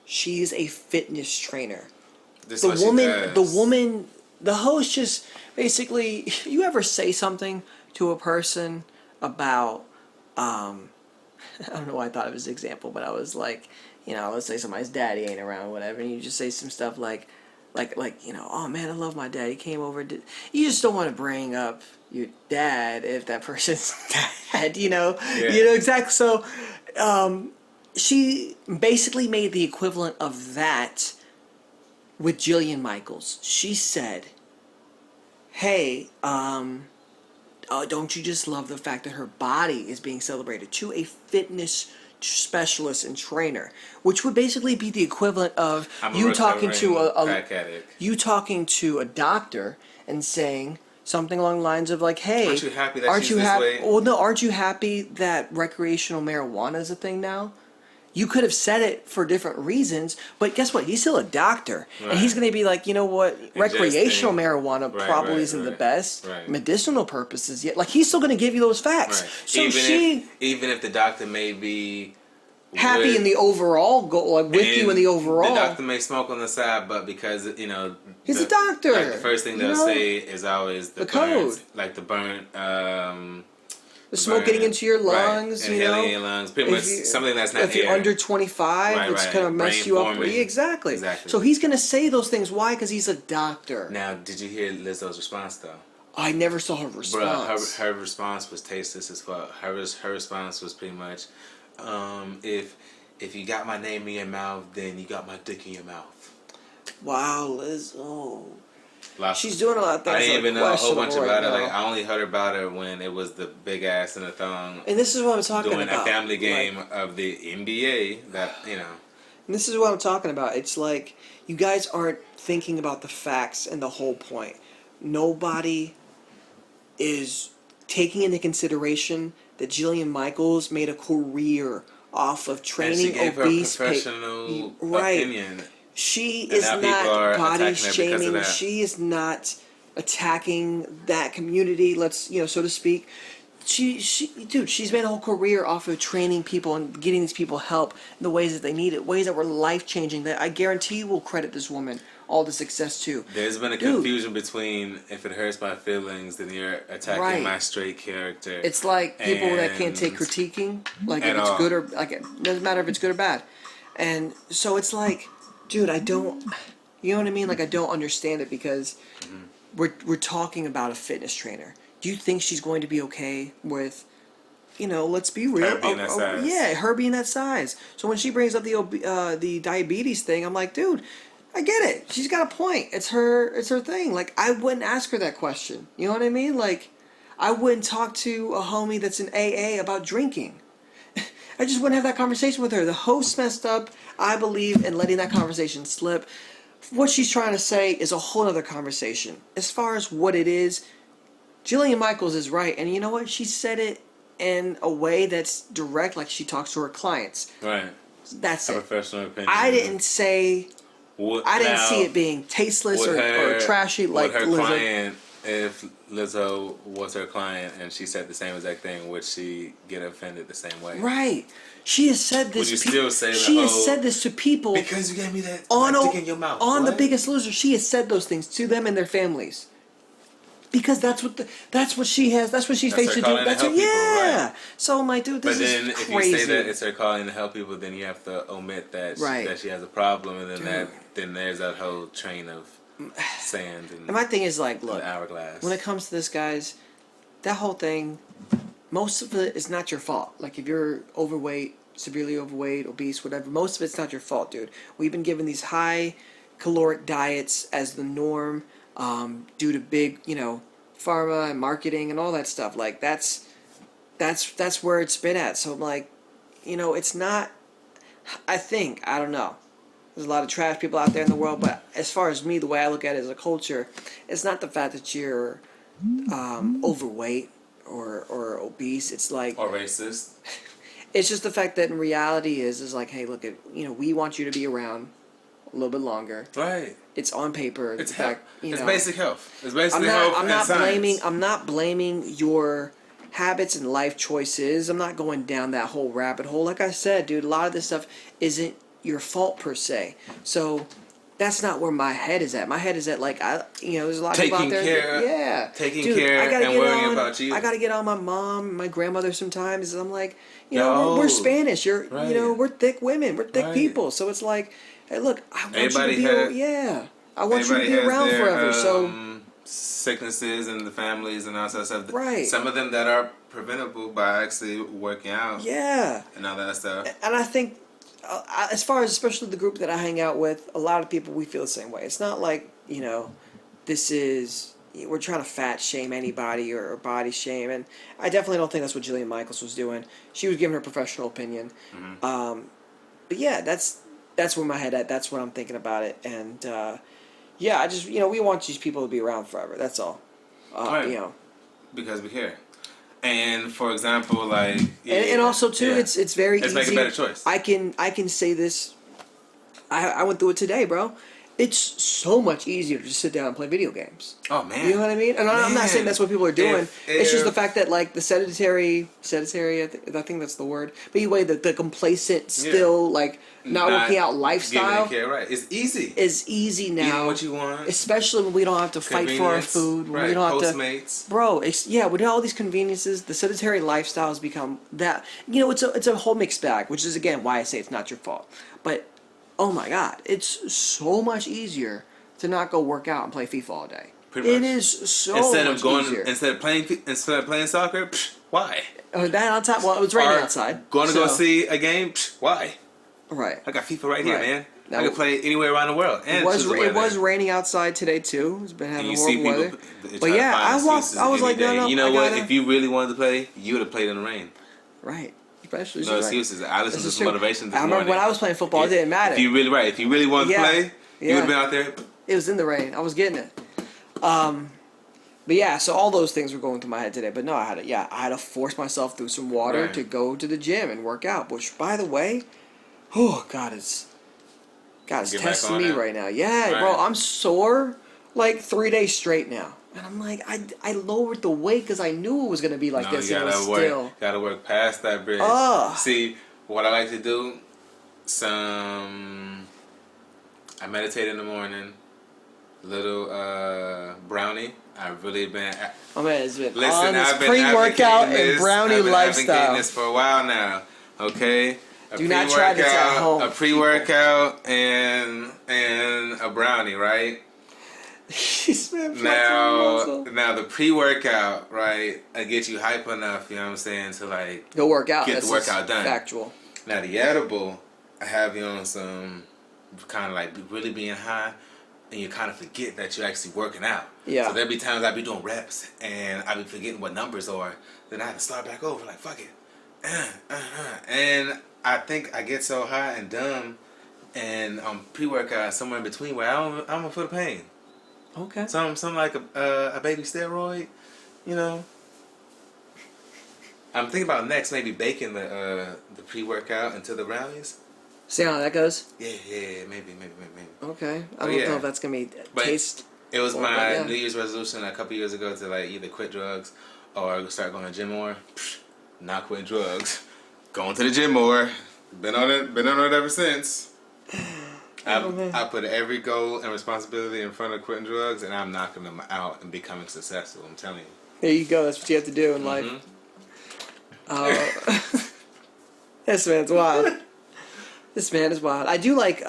she's a fitness trainer. The woman. The host just basically, you ever say something to a person about, I don't know why I thought of this example, but I was like, you know, let's say somebody's daddy ain't around, whatever, and you just say some stuff like, you know, oh man, I love my dad, he came over, you just don't want to bring up your dad if that person's dad, you know, you know, exactly, so, she basically made the equivalent of that with Jillian Michaels. She said, hey, don't you just love the fact that her body is being celebrated to a fitness specialist and trainer, which would basically be the equivalent of you talking to a doctor and saying something along the lines of like, hey, aren't you happy that she's this way? Well, no, aren't you happy that recreational marijuana is a thing now? You could have said it for different reasons, but guess what? He's still a doctor. Right. And he's going to be like, you know what? Recreational marijuana probably isn't the best. Right. Medicinal purposes yet. Like, he's still going to give you those facts. Right. So even if the doctor may be happy in the overall goal, like with you in the overall. The doctor may smoke on the side, but because, you know, he's a doctor. Like the first thing they'll say is always the code. Like the burnt, the smoke getting into your lungs, you know, your lungs, pretty much something that's not if you're under 25, it's gonna mess you up. Exactly. So he's gonna say those things. Why? Because he's a doctor. Now, did you hear Lizzo's response though? I never saw her response. Bruh, her response was tasteless as fuck. Her response was pretty much, if you got my name in your mouth, then you got my dick in your mouth. Wow, Lizzo. She's doing a lot of things. I didn't even know a whole bunch about her. Like, I only heard about her when it was the big ass and the thong. And this is what I'm talking about. Doing a family game of the NBA. That, you know. And this is what I'm talking about. It's like you guys aren't thinking about the facts and the whole point. Nobody is taking into consideration that Jillian Michaels made a career off of training and she gave obese her professional opinion. She is not body shaming. She is not attacking that community. Let's, you know, so to speak. She's made a whole career off of training people and getting these people help in the ways that they need it, ways that were life changing. That I guarantee you will credit this woman all the success too. There's been a confusion between if it hurts my feelings, then you're attacking my straight character. It's like people that can't take critiquing, like if it's good or like it doesn't matter if it's good or bad, and so it's like. Dude, I don't, you know what I mean? Like, I don't understand it because we're talking about a fitness trainer. Do you think she's going to be okay with let's be real. Her being that size. Yeah, her being that size. So when she brings up the diabetes thing, I'm like, dude, I get it. She's got a point. It's her thing. Like, I wouldn't ask her that question. You know what I mean? Like, I wouldn't talk to a homie that's in AA about drinking. I just wouldn't have that conversation with her. The host messed up, I believe, in letting that conversation slip. What she's trying to say is a whole other conversation. As far as what it is, Jillian Michaels is right. And you know what? She said it in a way that's direct, like she talks to her clients. Right. That's A it. professional opinion. I didn't say... I didn't see it being tasteless or trashy like her Lizzo. client, if Lizzo was her client and she said the same exact thing, would she get offended the same way? Right. She has said this. Would you still say that? She has said this to people because you gave me that dick in your mouth. On What? The Biggest Loser. She has said those things to them and their families. Because that's what she has. That's what she's That's faced her to do. calling to That's help what, people, yeah. right. So I'm like, dude, this But then is if crazy. you say that it's her calling to help people, then you have to omit that that she has a problem, and then then there's that whole train of sand and my thing is like, look, hourglass. when it comes to this, guys, that whole thing, most of it is not your fault. Like if you're overweight, severely overweight, obese, whatever, most of it's not your fault, dude. We've been given these high caloric diets as the norm due to big, pharma and marketing and all that stuff. Like that's where it's been at. So I'm like, it's not. I don't know. There's a lot of trash people out there in the world, but as far as me, the way I look at it as a culture, it's not the fact that you're overweight or obese. It's like, or racist. it's just the fact that in reality is like, hey, look, we want you to be around a little bit longer. Right. It's on paper. It's health. It's basic health. It's basically health and science. I'm not blaming your habits and life choices. I'm not going down that whole rabbit hole. Like I said, dude, a lot of this stuff isn't your fault per se. So that's not where my head is at. My head is at like there's a lot of people out there. Taking care and worrying about you. I gotta get on my mom, my grandmother sometimes. I'm like, we're Spanish. We're thick women. We're thick people. So it's like, hey, look, I want you to be around forever. So sicknesses and the families and all that stuff. Right. Some of them that are preventable by actually working out. Yeah. And all that stuff. And I think, as far as especially the group that I hang out with, a lot of people, we feel the same way. It's not like, we're trying to fat shame anybody or body shame. And I definitely don't think that's what Jillian Michaels was doing. She was giving her professional opinion. Mm-hmm. But yeah, that's where my head at. That's what I'm thinking about it. And I just, we want these people to be around forever. That's all. Right. Because we care. And for example, like and also too, it's very easy. Let's make a better choice. I can say this. I went through it today, bro. It's so much easier to just sit down and play video games. Oh man, you know what I mean? And I'm not saying that's what people are doing. It's just the fact that like the sedentary. I think that's the word. But anyway, the complacent, still like not working out lifestyle. Care, right? It's easy. It's easy now. Eating what you want. Especially when we don't have to fight for our food. When we don't have Postmates. Bro, with all these conveniences, the sedentary lifestyle has become that. It's a whole mixed bag, which is again why I say it's not your fault. But oh my God, it's so much easier to not go work out and play FIFA all day. Pretty much. It is so much easier. Instead of playing soccer, why? That on top. Well, it was raining outside. Going to go see a game, why? Right. I got FIFA right here, man. I can play anywhere around the world. And it was raining outside today too. It's been having horrible weather. But yeah, I was like, no. You know what? If you really wanted to play, you would have played in the rain. Right. Especially no excuses. I listened to some motivation this morning. I remember when I was playing football, it didn't matter. If you really wanted to play, you would have been out there. It was in the rain. I was getting it. But yeah, so all those things were going through my head today. But no, I had to force myself through some water to go to the gym and work out. Which, by the way, God is testing me right now. Yeah, right. Bro, I'm sore like 3 days straight now. And I'm like, I lowered the weight because I knew it was going to be like this. You gotta work past that bridge. See, what I like to do, I meditate in the morning, little brownie. I've really been... it's been on this pre-workout and brownie lifestyle. I've been advocating this for a while now, okay? Do not try this at home. A pre-workout and a brownie, right? He's been Now the pre-workout, right? I get you hype enough, you know what I'm saying, to like go work out. get That's the workout done. Factual. Now the edible, I have you on some kind of like really being high, and you kind of forget that you're actually working out. Yeah. So there'll be times I'll be doing reps, and I'll be forgetting what numbers are. Then I have to start back over, like fuck it, and I think I get so high and dumb, and pre-workout somewhere in between where I don't feel the pain. Okay. Something like a baby steroid, you know. I'm thinking about next maybe baking the pre-workout into the brownies. See how that goes? Yeah, maybe. Okay. I don't know if that's gonna be taste. It was my New Year's resolution a couple years ago to like either quit drugs or start going to the gym more. Not quitting drugs, going to the gym more. Been on it ever since. I put every goal and responsibility in front of quitting drugs, and I'm knocking them out and becoming successful. I'm telling you. There you go. That's what you have to do in life. This man's wild. This man is wild. I do like,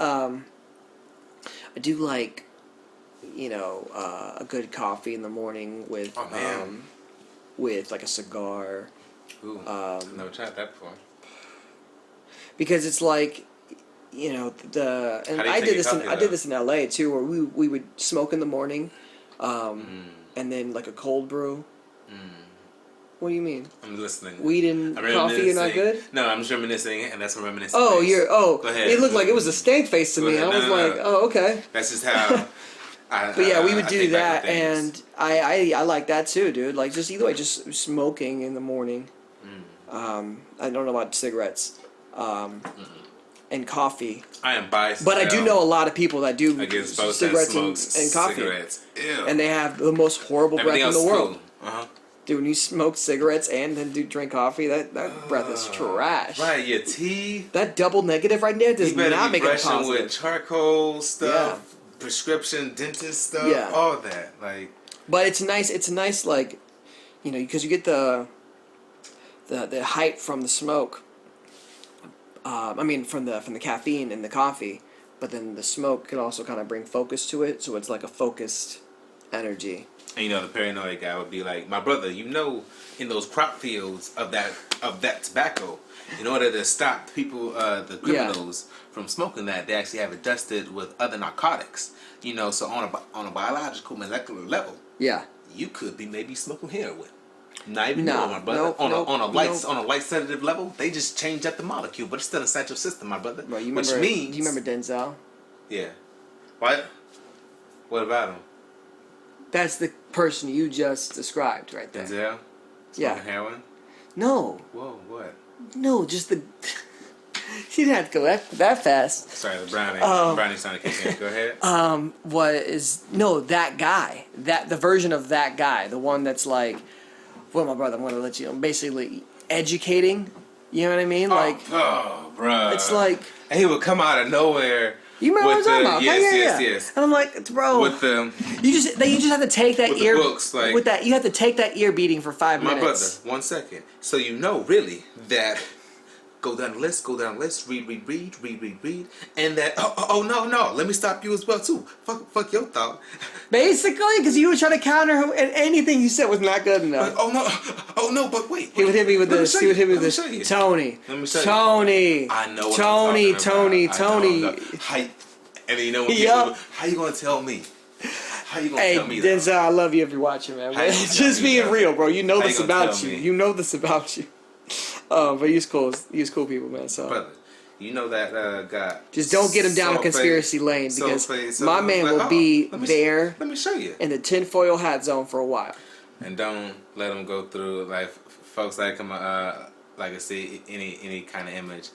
you know, a good coffee in the morning with, with like a cigar. Ooh, never tried that before. Because it's like, you know, I did this in LA too, where we would smoke in the morning, and then like a cold brew. What do you mean? I'm listening. Weed and coffee are not good? No, I'm just reminiscing, and that's a reminiscing. Oh, face. Go ahead. It looked like it was a stank face to me. I was like, oh, okay. That's just how. But yeah, we would do that, and I like that too, dude. Like just either way, just smoking in the morning. I don't know about cigarettes, and coffee. I am biased. But I do know a lot of people that do cigarettes and coffee, Ew. and they have the most horrible breath in the world. Cool. Dude, when you smoke cigarettes and then drink coffee, that breath is trash. Right, your teeth. That double negative right there does not make it positive. With charcoal stuff, prescription dentist stuff, all that. Like, but it's nice. It's nice, like, you know, because you get the hype from the smoke. I mean, from the caffeine and the coffee, but then the smoke can also kind of bring focus to it, so it's like a focused energy. And you know, the paranoid guy would be like, my brother, you know, in those crop fields of that tobacco, in order to stop people, the criminals from smoking that, they actually have it dusted with other narcotics. You know, so on a biological molecular level, you could be maybe smoking heroin. Not even know, my brother. On a light sedative level, they just change up the molecule, but it's still inside your system, my brother. Right, which means, do you remember Denzel? Yeah. What? What about him? That's the person you just described right there. Denzel? Smoking heroin? No. Whoa, what? No, just the... You didn't have to go that fast. Sorry, the brownie's trying to kick in. Go ahead. That guy. The version of that guy. The one that's like, well, my brother, I'm going to let you... I'm basically educating. You know what I mean? Bro. It's like... And he would come out of nowhere... You remember what I'm talking about? Yes. And I'm like, bro, with them, you just have to take that ear books, like, with that. You have to take that ear beating for 5 minutes. My brother, 1 second. So you know, really, that go down the list, read, and that no, let me stop you as well too. Fuck your thought. Basically, because you were trying to counter him, and anything you said was not good enough. But wait. He would hit me with this. He would hit me with this. Tony. Let me show you. Tony. I know what Tony. I'm talking about. Tony. And you know what? People, how you gonna tell me? How you gonna tell me that? Denzel, I love you if you're watching, man. Just being real, bro. You know this about you. You know this about you. But he's cool. He's cool people, man. So, brother, you know that guy. Just don't get him down a conspiracy lane because my man will be there. Let me show you. In the tinfoil hat zone for a while. And don't let him go through like folks like him. Like I see any kind of image.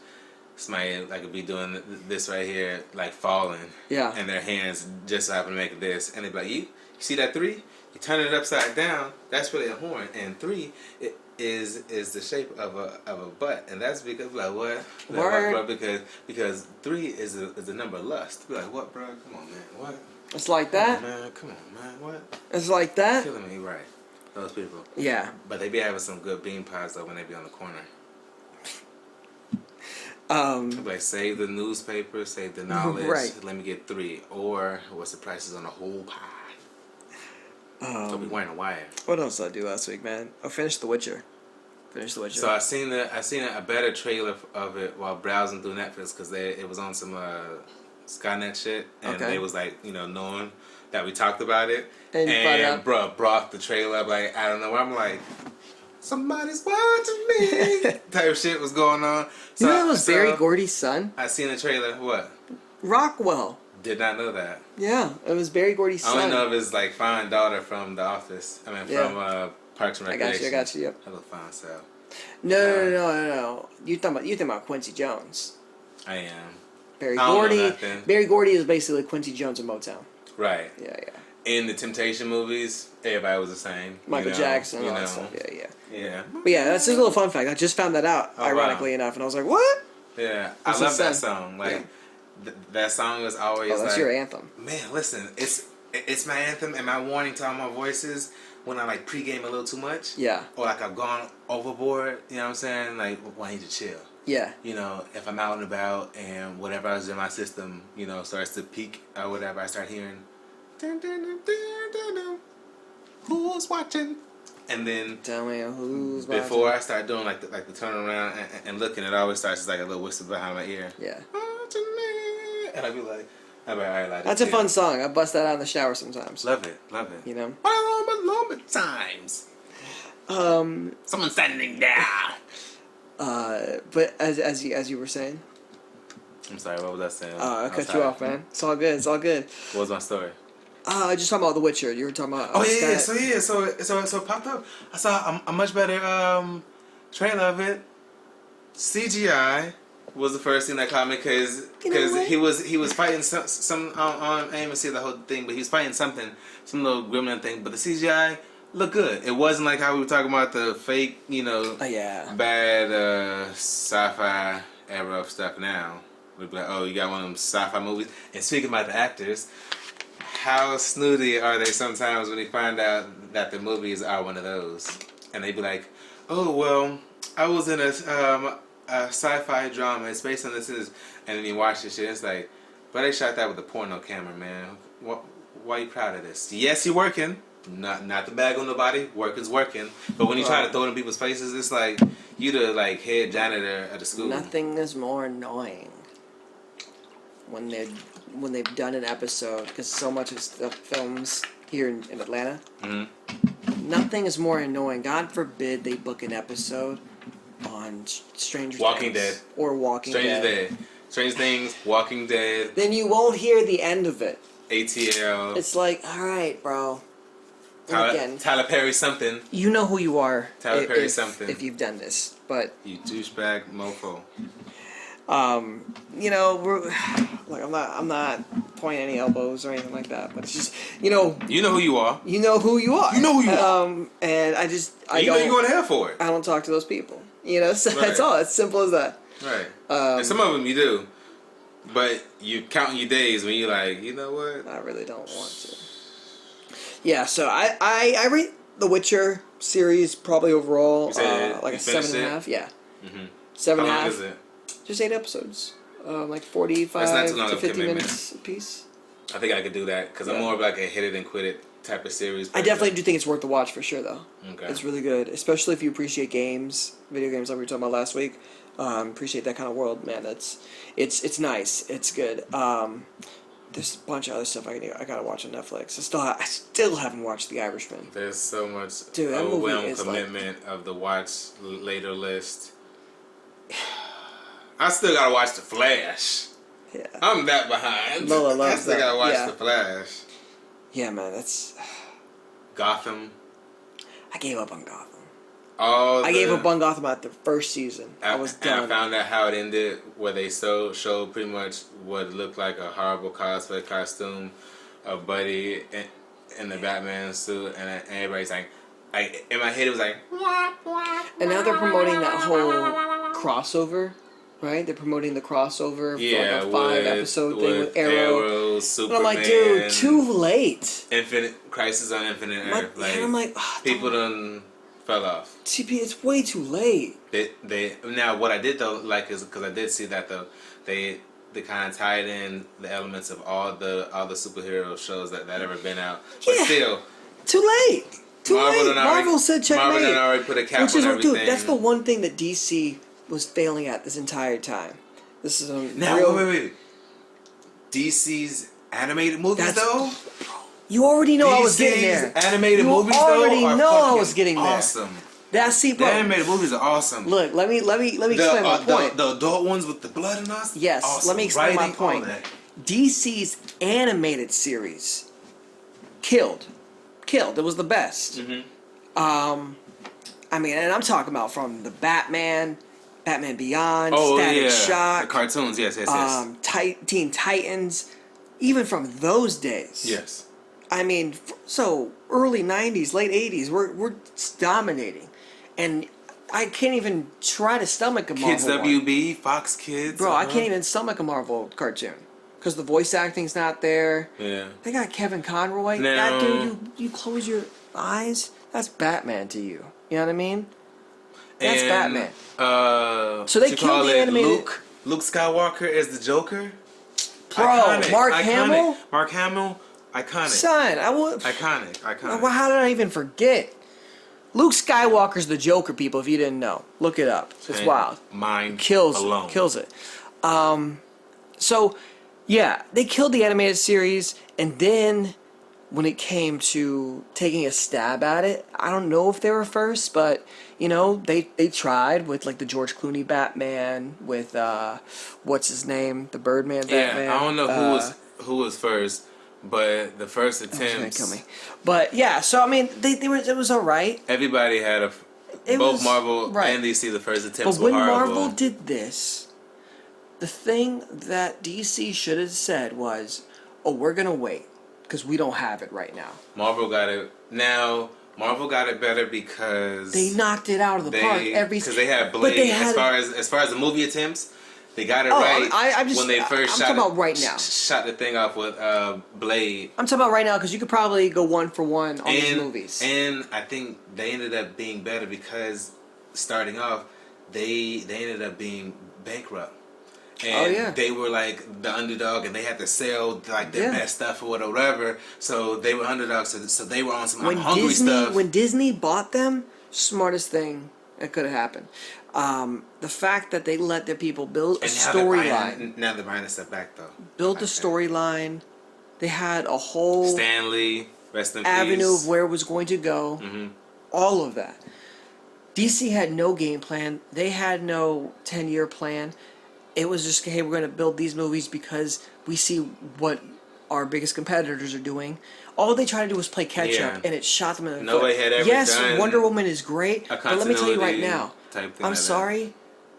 Somebody like be doing this right here, like falling. Yeah. And their hands just happen to make this, and they be like, you see that 3? You turn it upside down. That's really a horn, and 3 is the shape of a butt, and that's because like what? Word. Like, bro, because 3 is the number of lust. Be like, what, bro? Come on, man. What? It's like that. Come on, man. What? It's like that. Killing me, right? Those people. Yeah. But they be having some good bean pies though when they be on the corner. Like save the newspaper, save the knowledge. Right. Let me get 3. Or what's the prices on a whole pie? They'll be wearing a wire. What else did I do last week, man? I finished The Witcher. So I seen a better trailer of it while browsing through Netflix because it was on some Skynet shit, and Okay. they was like, you know, knowing that we talked about it, And brought the trailer up like I don't know. I'm like, somebody's watching me. Type of shit was going on. So, you know that was Barry Gordy's son? I seen the trailer. What? Rockwell. Did not know that. Yeah, it was Barry Gordy's I son. only know of his like fine daughter from The Office. I mean, Yeah. from Parks and Recreation. I got you. Yep. Hello, fine self. No. You talking about Quincy Jones? I am. Barry I don't know Gordy. nothing. Barry Gordy is basically Quincy Jones of Motown. Right. Yeah. In the Temptation movies, everybody was the same. Michael Jackson, you all know. that stuff. Yeah. Yeah. But yeah, that's just a little fun fact. I just found that out, Oh, ironically wow. enough, and I was like, "What?" Yeah, What's I love the that song? song. Like Yeah. that song was always Oh, that's like, your anthem. man, listen, it's my anthem and my warning to all my voices when I like pregame a little too much. Yeah. Or like I've gone overboard. You know what I'm saying? Like, well, I need to chill. Yeah. You know, if I'm out and about and whatever else in my system, you know, starts to peak or whatever, I start hearing, dun, dun, dun, dun, dun, dun, who's watching? And then Tell me who's before watching. I start doing like the turn around and looking, it always starts as like a little whisper behind my ear. Yeah. Watching me. And I'd be like, all right, like, That's a fun song. I bust that out in the shower sometimes. Love it. You know. Moment times. Someone standing there. But as you were saying, I'm sorry. What was I saying? I cut you off, man. It's all good. It's all good. What was my story? Just talking about The Witcher. You were talking about. Oh yeah. Sky- So it popped up. I saw a much better trailer of it. CGI was the first thing that caught me because You know what? he was fighting some I didn't even see the whole thing, but he was fighting something, some little gremlin thing. But the CGI looked good. It wasn't like how we were talking about the fake, you know, yeah. bad sci-fi era of stuff now. We'd be like, oh, you got one of them sci-fi movies. And speaking about the actors, how snooty are they sometimes when they find out that the movies are one of those? And they'd be like, oh, well, I was in a sci-fi drama. It's based on this. And then you watch this shit. It's like, but they shot that with a porno camera, man. Why are you proud of this? Yes, you're working. Not to bag on nobody. Working's working. But when you try to throw it in people's faces, it's like you the like head janitor at the school. Nothing is more annoying when they've done an episode, because so much of the films here in Atlanta. Mm-hmm. Nothing is more annoying. God forbid they book an episode on Stranger Walking Things Dead. or Walking Stranger Dead. Dead. Strange Things, Walking Dead, Then you won't hear the end of it. ATL, It's like, all right, bro. And again, Tyler Perry something. you know who you are. Tyler Perry if, something. if you've done this, but You douchebag mofo. you know, we're like I'm not pointing any elbows or anything like that, but it's just you know You know who you are. who you are. You know who you are. And I You know you're going to hell for it. I don't talk to those people. You know, so Right. that's all. It's simple as that. Right. And some of them you do. But you counting your days when you're like, you know what? I really don't want to. Yeah, so I rate The Witcher series probably overall You said like you a finished 7.5. Yeah, Mm-hmm. 7.5. How long is it? Just 8 episodes, like That's 45 not too long to of a 50 commitment. minutes a piece. I think I could do that because I'm Yeah. more of like a hit it and quit it type of series. I definitely do think it's worth the watch for sure, though. Okay. It's really good, especially if you appreciate games, video games like we were talking about last week. Appreciate that kind of world, man. It's nice. It's good. There's a bunch of other stuff I gotta watch on Netflix. I still haven't watched The Irishman. There's so much Dude, that movie overwhelming is like- commitment of the watch later list. I still gotta watch The Flash. Yeah, I'm that behind. Lola I loves still that, gotta watch yeah. The Flash. yeah, man. That's Gotham. I gave up on Gotham. I gave up on Gotham at the first season. I was And I done. found out how it ended, where they showed pretty much what looked like a horrible cosplay costume of Buddy in the Batman suit, and everybody's like, in my head it was like, And now they're promoting that whole crossover, right? They're promoting the crossover yeah, for like a 5-episode thing with Arrow. Arrow, And Superman, I'm like, dude, too late. Infinite Crisis on Infinite Earth. And I'm like, oh, people done fell off. TP, it's way too late. They now what I did though like is because I did see that though they kind of tied in the elements of all the superhero shows that ever been out. But Yeah. still, Too late. Too late. Marvel said checkmate. Marvel done already put a cap Which is on what, dude. everything. That's the one thing that DC was failing at this entire time. This is a Now, real. wait. DC's animated movies, though? You already know I was getting DC's there. animated You movies, already though, are know I fucking was getting there. awesome. That's see, The bro. animated movies are awesome. Look, let me explain my point. The adult ones with the blood and us? Yes, awesome. let me explain my Writing, point. all that. DC's animated series killed. It was the best. Mm-hmm. I mean, and I'm talking about from the Batman Beyond, Oh, Static yeah. Shock, The cartoons, yes. Teen Titans, even from those days. Yes. I mean, so early '90s, late '80s, we're dominating, and I can't even try to stomach a Marvel Kids one. WB, Fox Kids. Bro, I can't even stomach a Marvel cartoon because the voice acting's not there. Yeah. They got Kevin Conroy. No. That dude, you close your eyes, that's Batman to you. You know what I mean? That's Batman. So they killed the animated- Luke Skywalker as the Joker. Bro, Iconic, Mark iconic. Hamill? Mark Hamill, iconic. Son, I would. Iconic. Well, how did I even forget? Luke Skywalker's the Joker, people. If you didn't know, look it up. It's And wild. Mind Kills alone. it. So, yeah, they killed the animated series, and then when it came to taking a stab at it, I don't know if they were first, but you know, they tried with like the George Clooney Batman, with what's his name, the Birdman Batman. Yeah, I don't know who was first, but the first He's gonna attempts. kill me. But yeah, so I mean, they were, it was all right. Everybody had It both was- Marvel right. and DC. The first attempts But were when horrible. Marvel did this, the thing that DC should have said was, "Oh, we're gonna wait because we don't have it right now." Marvel got it now. Marvel got it better because They knocked it out of the park because they had but Blade. they had as far as the movie attempts, they got it Oh, right. I'm just- when they first I'm shot talking it- about right now. shot the thing off with Blade. I'm talking about right now because you could probably go one for one on these And movies. and I think they ended up being better because starting off, they ended up being bankrupt. And Oh, yeah. they were like the underdog, and they had to sell like their Yeah. best stuff or whatever. So they were underdogs, so they were on some when hungry Disney stuff. when Disney bought them, smartest thing that could have happened. The fact that they let their people build a And now they're storyline, buying- Now they're buying a step back though. build I the think. storyline. They had a whole Stanley, rest in avenue peace. of where it was going to go. Mm-hmm. All of that. DC had no game plan. They had no 10-year plan. It was just, hey, we're going to build these movies because we see what our biggest competitors are doing. All they tried to do was play catch Yeah. up, and it shot them in the Nobody foot. had ever yes, done Wonder Woman is great, a but let me tell you right continuity now, type thing I'm like that. sorry,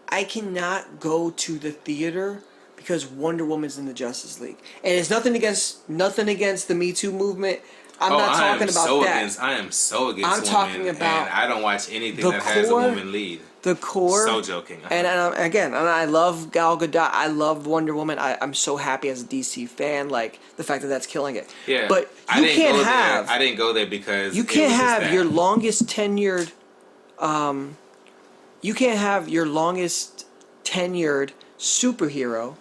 I cannot go to the theater because Wonder Woman's in the Justice League, and it's nothing against the Me Too movement. I'm not talking about that. I am so against I'm women, talking about and I don't watch anything the that has a core- woman lead. The core. So joking. And again, and I love Gal Gadot. I love Wonder Woman. I'm so happy as a DC fan, like the fact that that's killing it. Yeah, But I you didn't can't go have. there. I didn't go there because You it can't was just have that. your longest tenured. You can't have your longest tenured superhero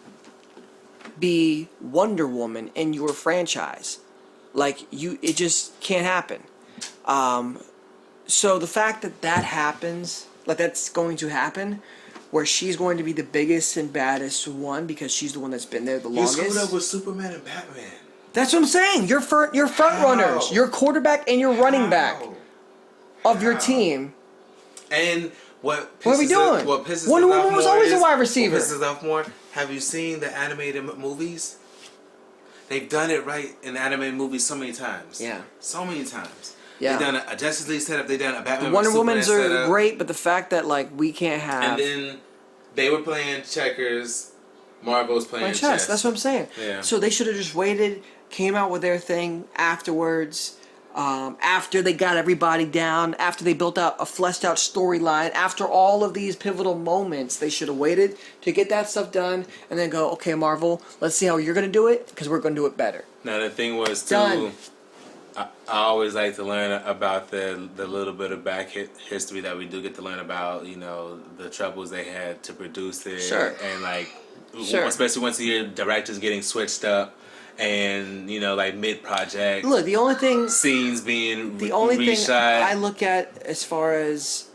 be Wonder Woman in your franchise. Like it just can't happen. So the fact that happens, like that's going to happen, where she's going to be the biggest and baddest one because she's the one that's been there the You longest. screwed up with Superman and Batman. That's what I'm saying. You're front runners. How? You're quarterback and you're running back How? of your How? team. And what What are we doing? What pisses Wonder us off Woman was more always a is- wide receiver. What pisses us off more? Have you seen the animated movies? They've done it right in animated movies so many times. Yeah. So many times. Yeah. They've done a Justice League setup. They've done a Batman. The Wonder vs. Superman Womans are setup. great, but the fact that like we can't have And then they were playing checkers. Marvel's playing chess. chess. That's what I'm saying. Yeah. So they should have just waited, came out with their thing afterwards. After they got everybody down, after they built out a fleshed out storyline, after all of these pivotal moments, they should have waited to get that stuff done and then go, okay, Marvel, let's see how you're going to do it because we're going to do it better. Now the thing was too. Done. I always like to learn about the little bit of back history that we do get to learn about. You know, the troubles they had to produce it, Sure. and like, Sure. especially once you hear directors getting switched up, and like mid-project Look, the only thing scenes being the only thing reshot. I look at as far as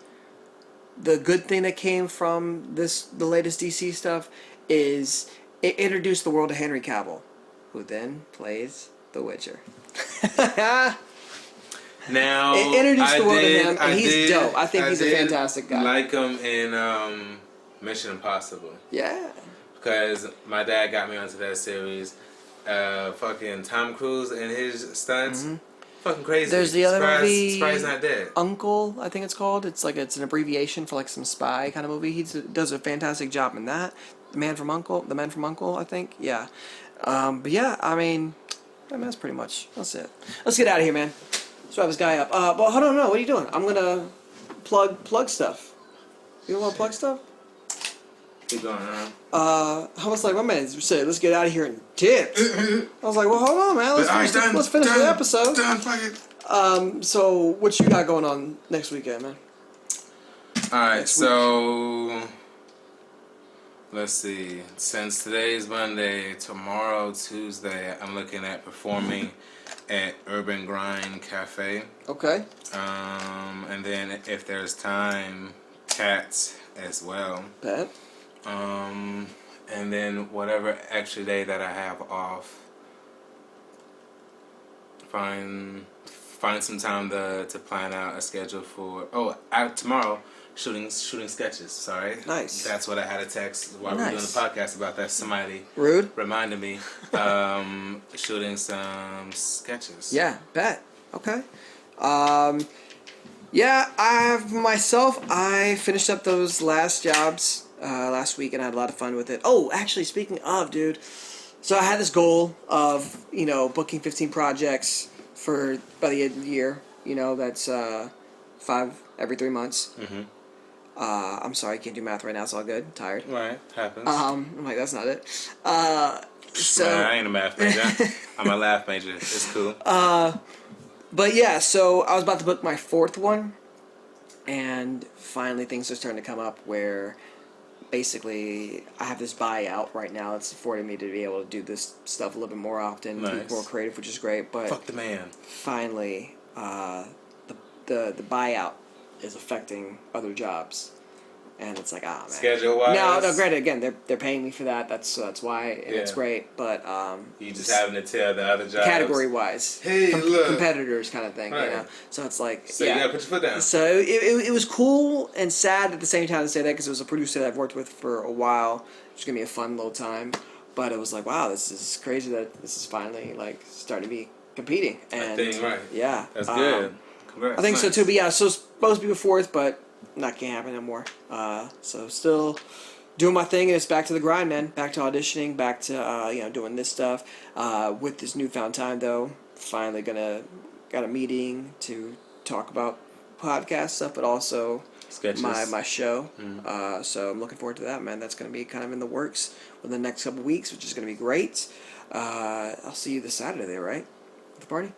the good thing that came from the latest DC stuff is it introduced the world to Henry Cavill, who then plays The Witcher. Now, It introduced the world to him, and I he's did- dope. I think he's a did fantastic guy. Like him in Mission Impossible, Yeah. because my dad got me onto that series. Fucking Tom Cruise and his stunts, fucking crazy. There's the other movie, Surprised not dead. Uncle, I think it's called. It's an abbreviation for like some spy kind of movie. He does a fantastic job in that. The Man from Uncle, I think. Yeah. But yeah, I mean that's pretty much it. Let's get out of here, man. Let's wrap this guy up. Well, hold on, no. What are you doing? I'm gonna plug stuff. You don't want to plug stuff? Keep going, huh? I was like, my man said, let's get out of here and tips. I was like, well, hold on, man. Let's finish the episode. Done, fuck it. So what you got going on next weekend, man? Alright, so let's see. Since today's Monday, tomorrow, Tuesday, I'm looking at performing at Urban Grind Cafe. Okay. And then if there's time, Cats as well. Bet. And then whatever extra day that I have off, find some time to plan out a schedule for. Tomorrow shooting sketches. Sorry. Nice. That's what I had a text while we were doing the podcast about that. Somebody Rude. reminded me. Shooting some sketches. Yeah. Bet. Okay. Yeah. I finished up those last jobs last week and I had a lot of fun with it. Oh, actually, speaking of, dude. So I had this goal of booking 15 projects by the end of the year. That's 5 every 3 months. Mm-hmm. I'm sorry, I can't do math right now. It's all good. I'm tired. Right, happens. I'm like, that's not it. So Man, I ain't a math major. I'm a laugh major. It's cool. But yeah, so I was about to book my 4th one, and finally things are starting to come up where basically I have this buyout right now that's affording me to be able to do this stuff a little bit more often, be Nice. more creative, which is great. But Fuck the man. finally, the buyout is affecting other jobs, and it's like, man. Schedule wise. No, granted, again, they're paying me for that. That's why, and it's Yeah. great. But You just having to tell the other jobs. category wise, Hey, look. competitors kind of thing, Right. So it's like, So yeah. you gotta put your foot down. So it was cool and sad at the same time to say that, because it was a producer that I've worked with for a while. It's gonna be a fun little time, but it was like, wow, this is crazy that this is finally like starting to be competing. And thing, right. yeah, That's good. Congrats. I think so Nice. too. But yeah, so it's supposed to be the 4th, but not gonna happen anymore. So still doing my thing, and it's back to the grind, man. Back to auditioning, back to doing this stuff. With this newfound time, though, finally got a meeting to talk about podcast stuff, but also Sketches. my show. So I'm looking forward to that, man. That's gonna be kind of in the works within the next couple weeks, which is gonna be great. I'll see you this Saturday, right? At the party.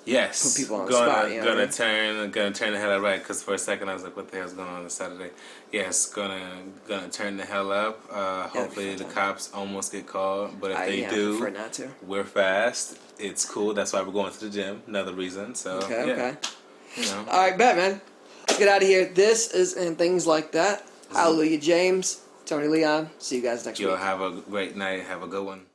Yes. Put people on the spot, you know what I mean? Gonna turn the hell up, right? Because for a second I was like, "What the hell's going on Saturday?" Yes, gonna turn the hell up. Hopefully the cops almost get called, but if they I do, prefer not to. we're fast. It's cool. That's why we're going to the gym. Another reason. So Okay, yeah, okay. All right, bet, man. Let's get out of here. This is And Things Like That. Hallelujah, James, Tony Leon. See you guys next week. You'll have a great night. Have a good one.